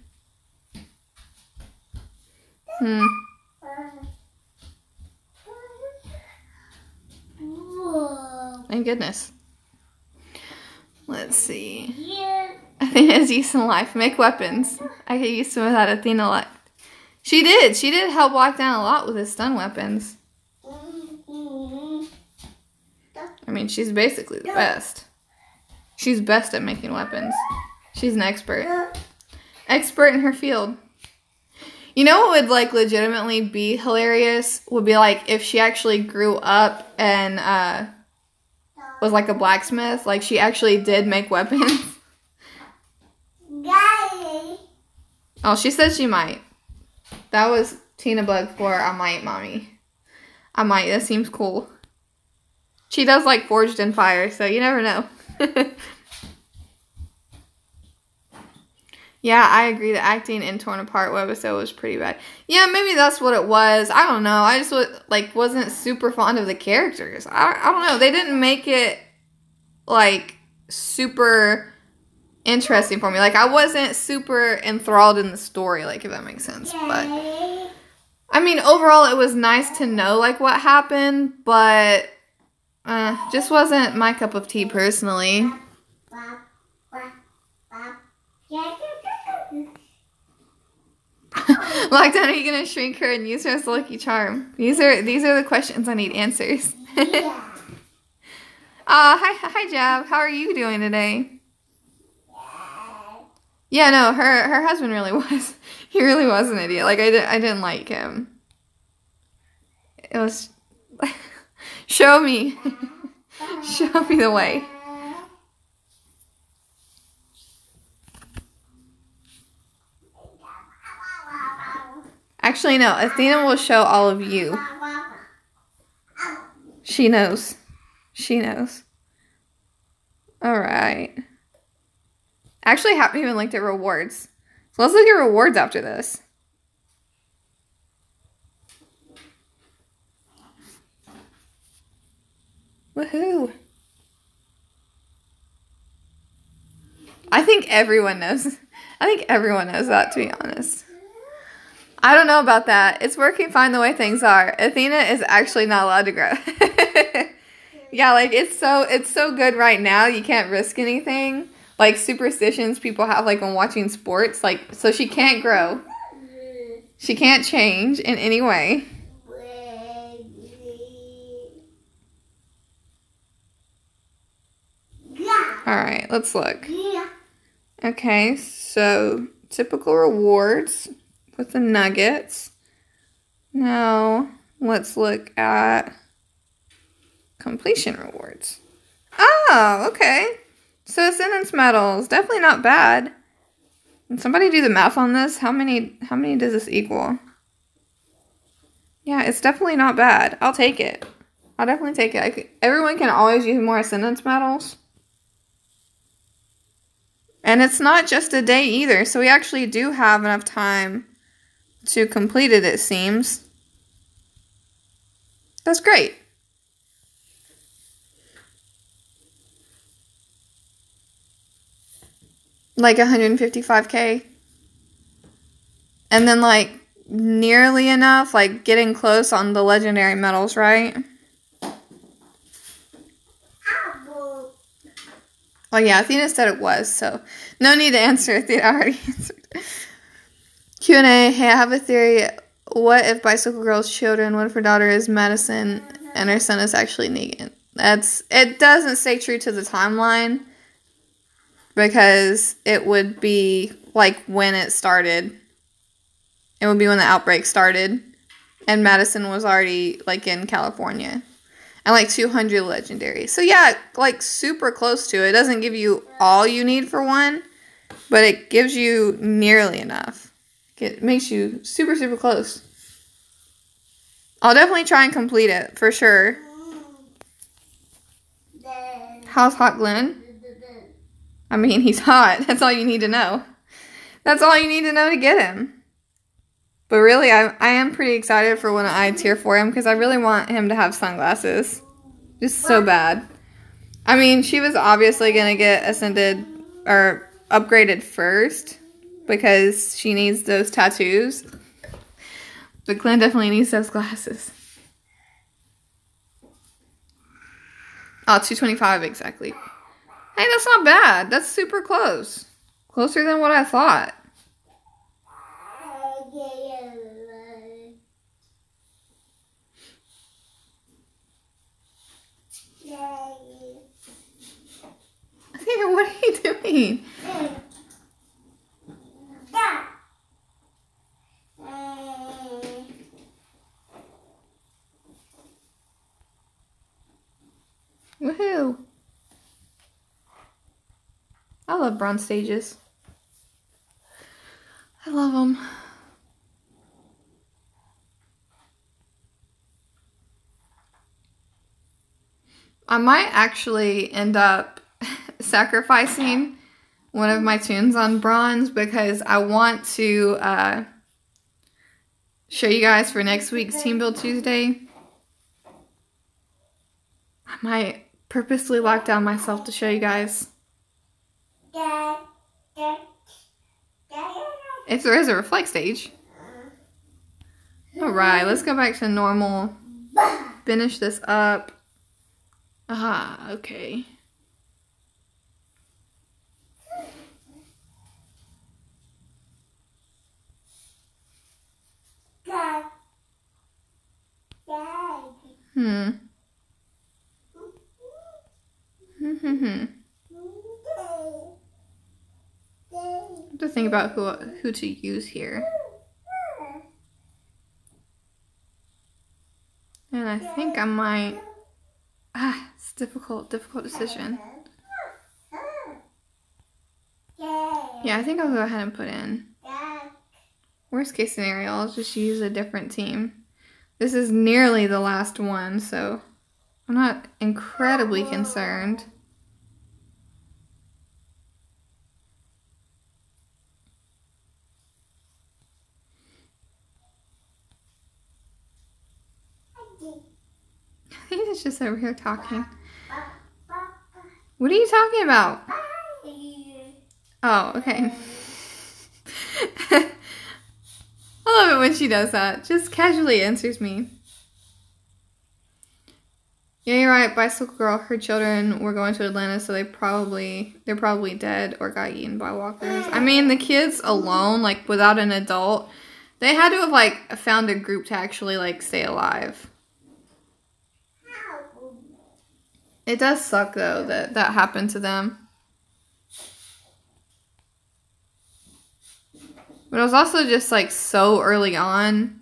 Thank goodness. Let's see. Athena's used in life. Make weapons. I get used to without Athena left. She did. She did help lock down a lot with his stun weapons. I mean, she's basically the best. She's best at making weapons. She's an expert. Expert in her field. You know what would, like, legitimately be hilarious? Would be, like, if she actually grew up and, was like a blacksmith. Like she actually did make weapons. Oh, she said she might. That was Tina Bug for I might, mommy. I might. That seems cool. She does like Forged in Fire, so you never know. Yeah, I agree. The acting in Torn Apart webisode was pretty bad. Yeah, maybe that's what it was. I don't know. I just wasn't super fond of the characters. I don't know. They didn't make it like super interesting for me. Like I wasn't super enthralled in the story, like if that makes sense. But I mean, overall it was nice to know like what happened, but just wasn't my cup of tea personally. Lockdown, are you gonna shrink her and use her as a lucky charm? These are the questions I need answers. Hi Jab. How are you doing today? Yeah, no, her husband really was. He really was an idiot. Like I didn't like him. It was show me. Show me the way. Actually, no. Athena will show all of you. She knows. She knows. Alright. Actually, haven't even looked at rewards. So let's look at rewards after this. Woohoo. I think everyone knows. I think everyone knows that, to be honest. I don't know about that. It's working fine the way things are. Athena is actually not allowed to grow. Yeah, like it's so good right now. You can't risk anything. Like superstitions people have like when watching sports. Like so she can't grow. She can't change in any way. All right, let's look. Okay, so typical rewards with the nuggets. Now, let's look at completion rewards. Oh, okay. So ascendance medals, definitely not bad. Can somebody do the math on this? How many does this equal? Yeah, it's definitely not bad. I'll take it. I'll definitely take it. Everyone can always use more ascendance medals. And it's not just a day either, so we actually do have enough time to complete it, it seems. That's great. Like 155k. And then like nearly enough, like getting close on the legendary medals, right? Oh yeah, Athena said it was, so no need to answer. Athena already answered. Q&A, hey, I have a theory. What if Bicycle Girl's children, what if her daughter is Madison and her son is actually Negan? It doesn't stay true to the timeline because it would be like when it started. It would be when the outbreak started and Madison was already like in California. And like 200 legendary. So yeah, like super close to it. It doesn't give you all you need for one, but it gives you nearly enough. It makes you super, super close. I'll definitely try and complete it for sure. How's Hot Glenn? I mean, he's hot. That's all you need to know. That's all you need to know to get him. But really, I am pretty excited for when I tier for him because I really want him to have sunglasses. Just so bad. I mean, she was obviously going to get ascended or upgraded first because she needs those tattoos. But Glenn definitely needs those glasses. Oh, 225 exactly. Hey, that's not bad. That's super close. Closer than what I thought. Athena, what are you doing? Woohoo. love bronze stages. I love them. I might actually end up sacrificing one of my tunes on bronze because I want to show you guys for next week's Team Build Tuesday. I might purposely lock down myself to show you guys. If there is a reflect stage. Alright, let's go back to normal. Finish this up. Ah, okay. I have to think about who to use here. And I think I might... it's difficult decision. Yeah, I think I'll go ahead and put in. Worst case scenario, I'll just use a different team. This is nearly the last one, so I'm not incredibly concerned. I think it's just over here talking. What are you talking about? Oh, okay. I love it when she does that. Just casually answers me. Yeah, you're right. Bicycle Girl, her children were going to Atlanta, so they're probably dead or got eaten by walkers. I mean, the kids alone, like without an adult, they had to have like found a group to actually like stay alive. It does suck though that happened to them. But it was also just like so early on.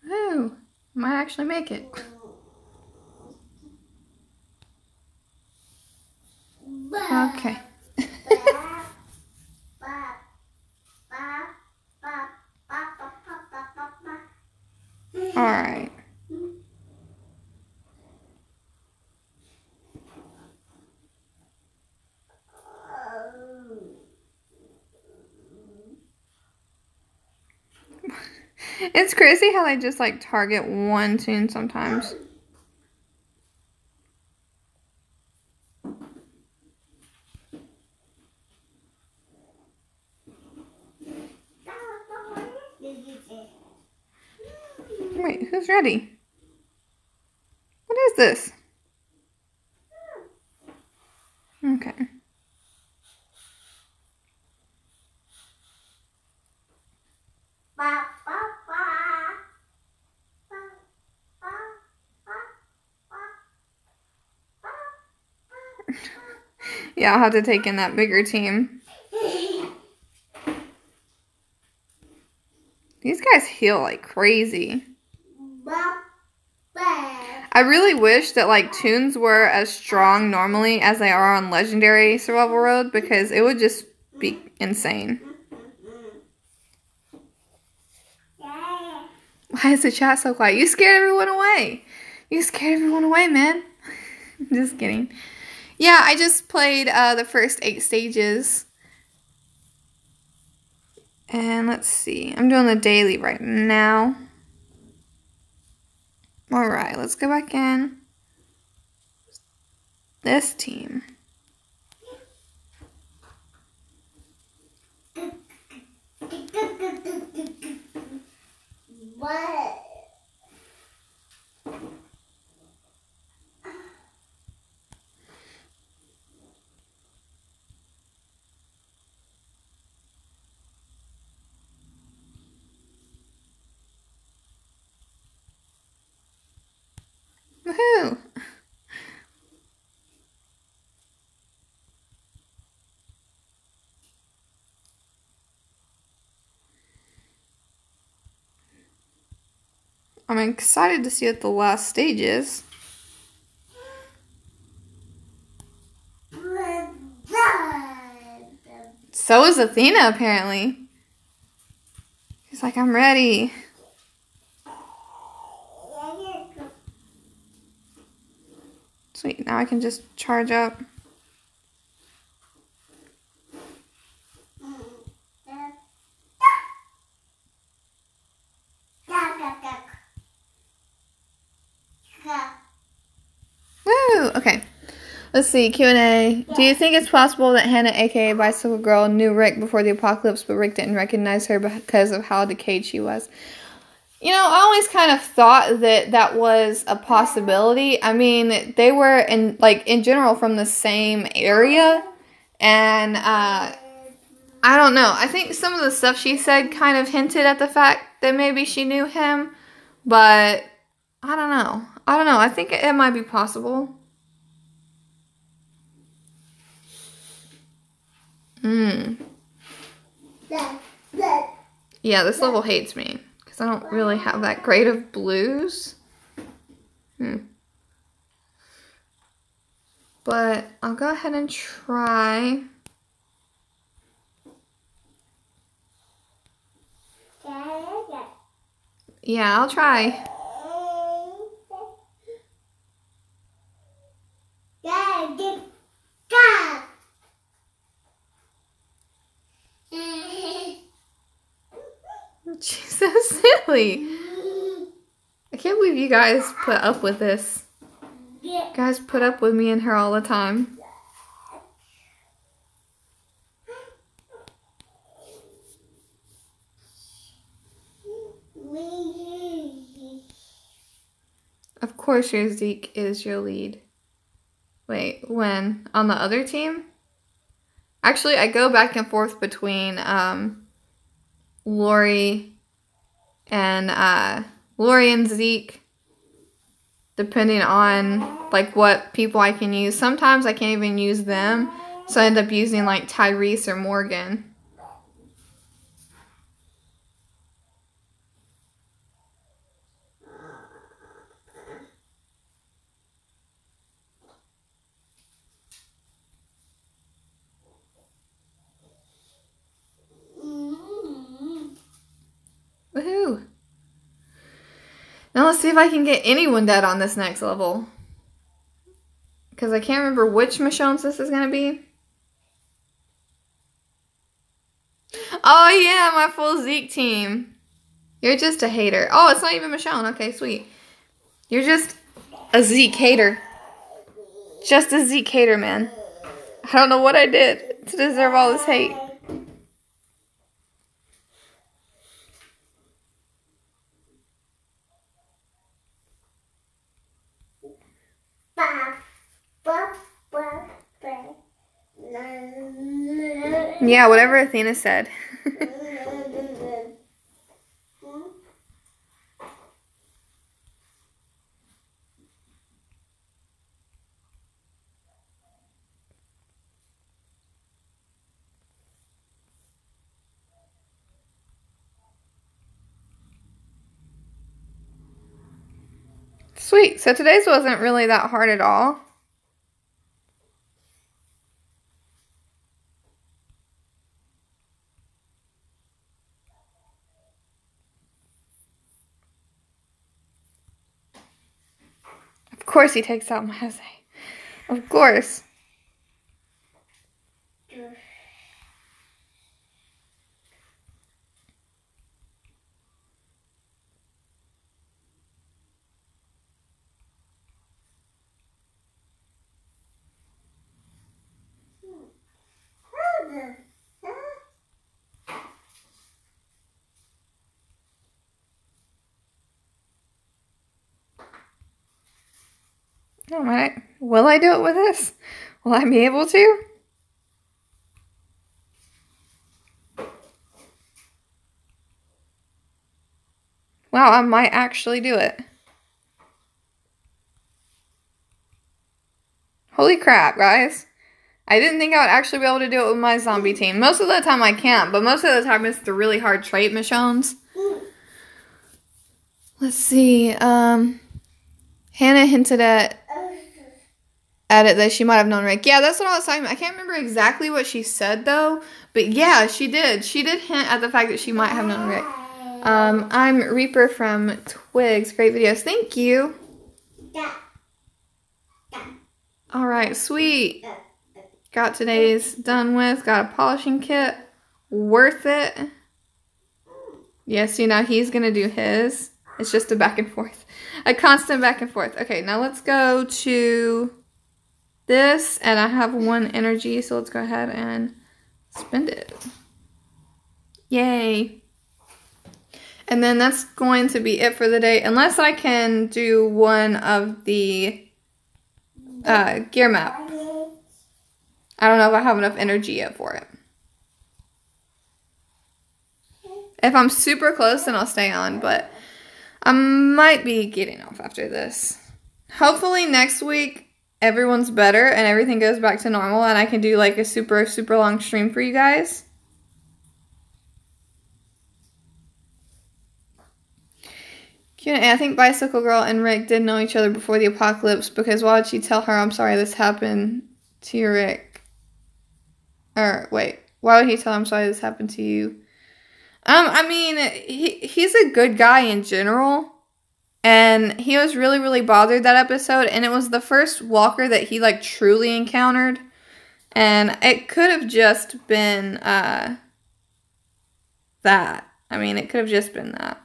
Ooh, might actually make it. Okay. All right. It's crazy how they just like target one tune sometimes. Wait, who's ready? What is this? Okay. Yeah, I'll have to take in that bigger team. These guys heal like crazy. I really wish that like tunes were as strong normally as they are on Legendary Survival Road because it would just be insane. Why is the chat so quiet? You scared everyone away. You scared everyone away, man. Just kidding. Yeah, I just played the first 8 stages. And let's see. I'm doing the daily right now. Alright, let's go back in. This team. What? I'm excited to see what the last stage is. So is Athena, apparently. She's like, I'm ready. Sweet, now I can just charge up. Woo! Okay. Let's see, Q&A. Do you think it's possible that Hannah, aka Bicycle Girl, knew Rick before the apocalypse, but Rick didn't recognize her because of how decayed she was? You know, I always kind of thought that that was a possibility. I mean, they were, in general, from the same area. And, I don't know. I think some of the stuff she said kind of hinted at the fact that maybe she knew him. But, I don't know. I think it might be possible. Yeah, this level hates me. Because I don't really have that great of blues. But I'll go ahead and try. Yeah, I'll try. She's so silly. I can't believe you guys put up with this. You guys put up with me and her all the time. Of course your Zeke is your lead. Wait, when? On the other team? Actually, I go back and forth between Lori and Zeke, depending on like what people I can use. Sometimes I can't even use them, so I end up using like Tyrese or Morgan. Woohoo! Now let's see if I can get anyone dead on this next level. Because I can't remember which Michonne's this is going to be. Oh yeah, my full Zeke team. You're just a hater. Oh, it's not even Michonne. Okay, sweet. You're just a Zeke hater. Just a Zeke hater, man. I don't know what I did to deserve all this hate. Yeah, whatever Athena said. Sweet. So today's wasn't really that hard at all. Of course he takes out my Jose. Of course. Alright. Will I do it with this? Will I be able to? Wow, I might actually do it. Holy crap, guys. I didn't think I would actually be able to do it with my zombie team. Most of the time I can't, but most of the time it's the really hard trait Michonne's. Let's see. Hannah hinted at it that she might have known Rick. Yeah, that's what I was talking about. I can't remember exactly what she said, though. But yeah, she did. She did hint at the fact that she might have known Rick. I'm Reaper from Twigs. Great videos. Thank you. Alright, sweet. Got today's done with. Got a polishing kit. Worth it. Yeah, see, now he's going to do his. It's just a back and forth. A constant back and forth. Okay, now let's go to this. And I have 1 energy, so let's go ahead and spend it. Yay. And then that's going to be it for the day. Unless I can do one of the gear map. I don't know if I have enough energy yet for it. If I'm super close, then I'll stay on, but I might be getting off after this. Hopefully next week, everyone's better and everything goes back to normal and I can do like a super, super long stream for you guys. Q&A, I think Bicycle Girl and Rick did know each other before the apocalypse because why would she tell her, I'm sorry this happened to you, Rick? Or, wait, why would he tell her, I'm sorry this happened to you? I mean, he's a good guy in general. And he was really, really bothered that episode. And it was the first walker that he, like, truly encountered. And it could have just been, that. I mean, it could have just been that.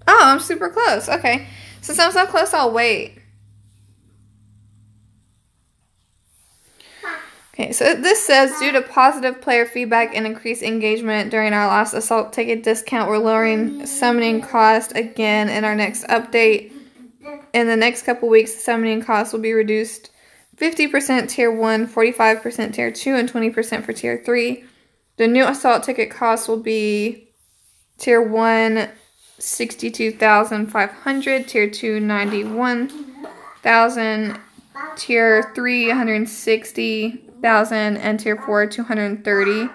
Oh, I'm super close. Okay. Since I'm so close, I'll wait. Okay, so this says, due to positive player feedback and increased engagement during our last assault ticket discount, we're lowering summoning cost again in our next update. In the next couple weeks, the summoning cost will be reduced 50% tier 1, 45% tier 2, and 20% for tier 3. The new assault ticket cost will be tier 1, 62,500, tier 2, 91,000, tier 3, 160,000, and tier 4, 230,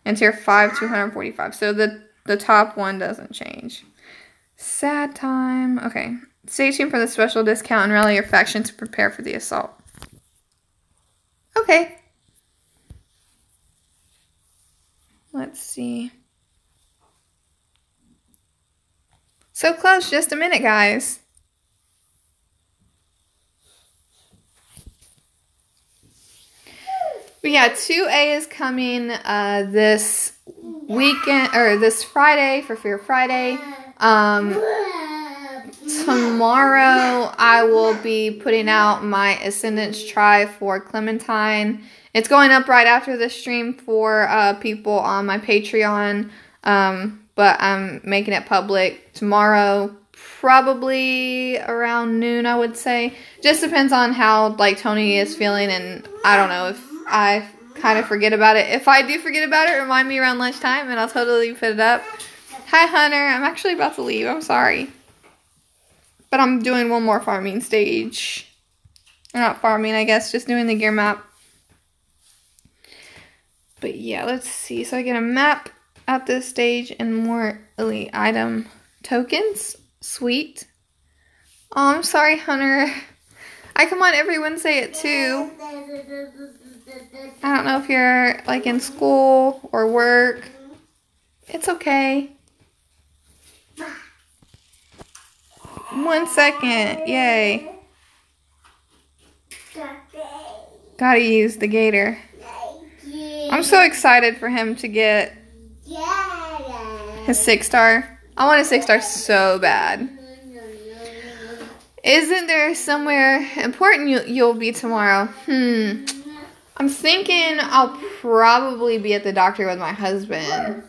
and tier 5, 245. So the top one doesn't change. Sad time. Okay. Stay tuned for the special discount and rally your faction to prepare for the assault. Okay. Let's see. So close, just a minute, guys. But yeah, 2A is coming this weekend, or this Friday for Fear Friday. Tomorrow I will be putting out my Ascendance Try for Clementine. It's going up right after the stream for people on my Patreon. But I'm making it public tomorrow, probably around noon, I would say. Just depends on how, like, Tony is feeling, and I don't know if I kind of forget about it. If I do forget about it, remind me around lunchtime, and I'll totally put it up. Hi, Hunter. I'm actually about to leave. I'm sorry. But I'm doing one more farming stage. Or not farming, I guess, just doing the gear map. But yeah, let's see. So I get a map at this stage and more elite item tokens. Sweet. Oh, I'm sorry, Hunter. I come on every Wednesday at 2. I don't know if you're like in school or work. It's okay. 1 second. Yay. Gotta use the gator. I'm so excited for him to get his 6-star. I want a 6-star so bad. Isn't there somewhere important you'll be tomorrow? I'm thinking I'll probably be at the doctor with my husband.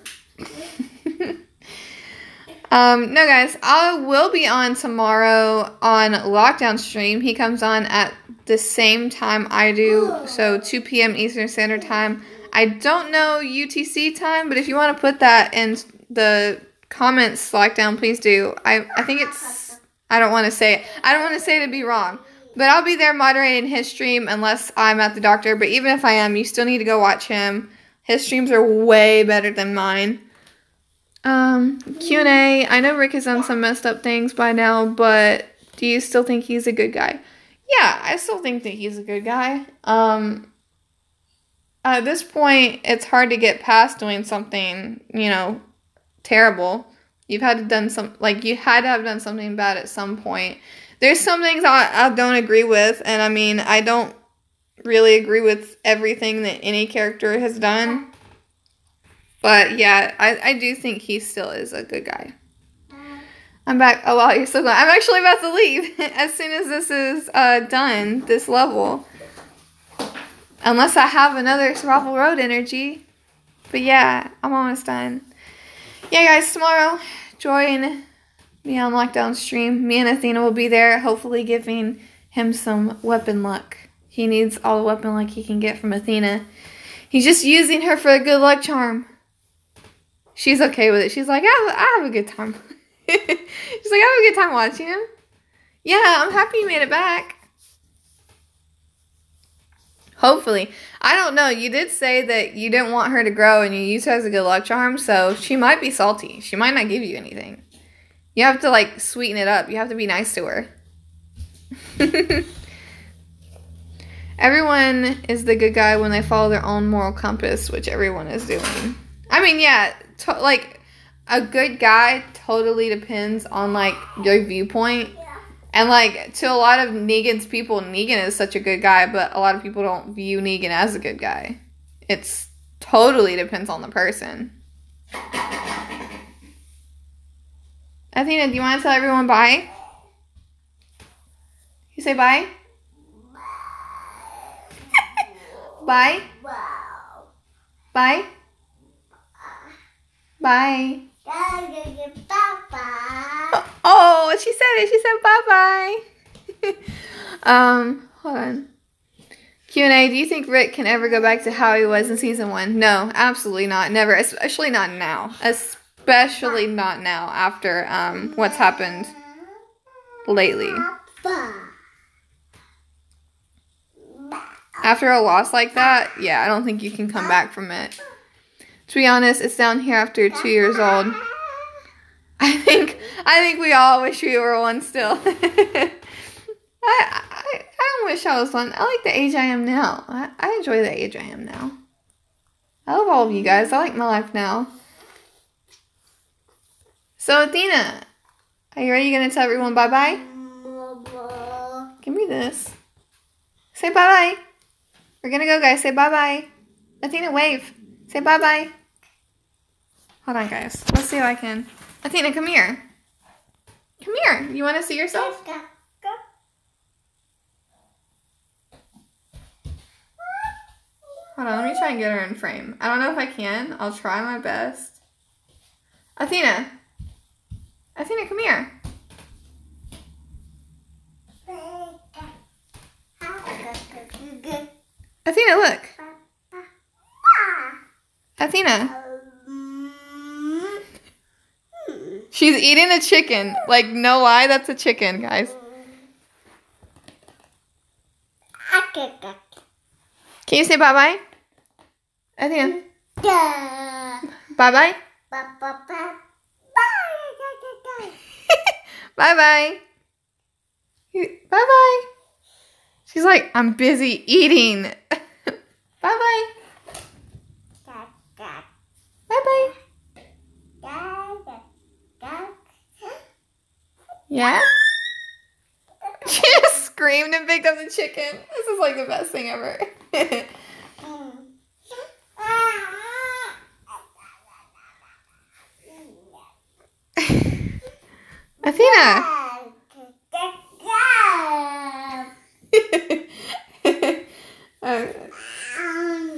No, guys, I will be on tomorrow on Lockdown stream. He comes on at the same time I do, so 2 p.m. Eastern Standard Time. I don't know UTC time, but if you want to put that in the comments Lockdown, please do. I think it's, I don't want to say it. I don't want to say it to be wrong, but I'll be there moderating his stream unless I'm at the doctor. But even if I am, you still need to go watch him. His streams are way better than mine. Q&A. I know Rick has done some messed up things by now, but do you still think he's a good guy? Yeah, I still think that he's a good guy. At this point, it's hard to get past doing something, you know, terrible. You had to have done something bad at some point. There's some things I don't agree with, and I mean, I don't really agree with everything that any character has done. But yeah, I do think he still is a good guy. I'm back. Oh wow, you're so glad. I'm actually about to leave as soon as this is done, this level. Unless I have another Survival Road energy. But yeah, I'm almost done. Yeah, guys, tomorrow, join me on Lockdown stream. Me and Athena will be there, hopefully giving him some weapon luck. He needs all the weapon luck he can get from Athena. He's just using her for a good luck charm. She's okay with it. She's like, I have a good time. She's like, I have a good time watching him. Yeah, I'm happy you made it back. Hopefully. I don't know. You did say that you didn't want her to grow and you used her as a good luck charm, so she might be salty. She might not give you anything. You have to, like, sweeten it up. You have to be nice to her. Everyone is the good guy when they follow their own moral compass, which everyone is doing. I mean, yeah, like, a good guy totally depends on, like, your viewpoint. And, like, to a lot of Negan's people, Negan is such a good guy, but a lot of people don't view Negan as a good guy. It's totally depends on the person. Athena, do you want to tell everyone bye? You say bye? Bye? Bye? Bye? Oh, she said it. She said bye-bye. Hold on. Q&A, do you think Rick can ever go back to how he was in season 1? No, absolutely not. Never. Especially not now. Especially not now after what's happened lately. After a loss like that, yeah, I don't think you can come back from it. To be honest, it's down here after 2 years old. I think we all wish we were one still. I don't wish I was one. I like the age I am now. I enjoy the age I am now. I love all of you guys. I like my life now. So, Athena, are you ready? You gonna tell everyone bye-bye? Give me this. Say bye-bye. We're gonna go, guys. Say bye-bye. Athena, wave. Say bye-bye. Hold on, guys. Let's see if I can. Athena, come here. Come here. You want to see yourself? Go. Hold on, let me try and get her in frame. I don't know if I can. I'll try my best. Athena. Athena, come here. Athena, look. Athena. She's eating a chicken. Like, no lie, that's a chicken, guys. Can you say bye-bye? Athena. Bye-bye? Bye-bye. Bye-bye. She's like, I'm busy eating. Bye-bye. Bye-bye. Yeah? She just screamed and picked up the chicken. This is like the best thing ever. Athena.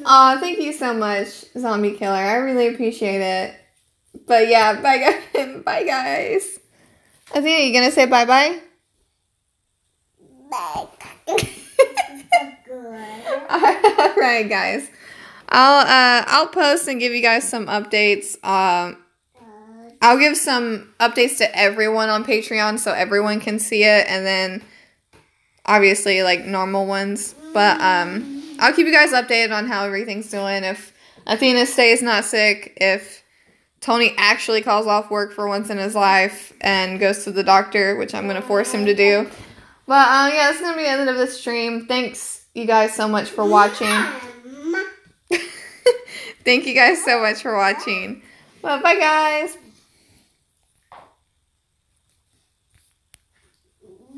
Oh, thank you so much, Zombie Killer. I really appreciate it. But yeah, bye guys. Bye guys. Athena, you gonna say bye-bye? Bye. Alright, guys. I'll post and give you guys some updates. I'll give some updates to everyone on Patreon so everyone can see it, and then obviously like normal ones. But I'll keep you guys updated on how everything's doing. If Athena stays not sick if Tony actually calls off work for once in his life and goes to the doctor, which I'm going to force him to do. But yeah, this is going to be the end of the stream. Thanks you guys so much for watching. Thank you guys so much for watching. Well, bye guys.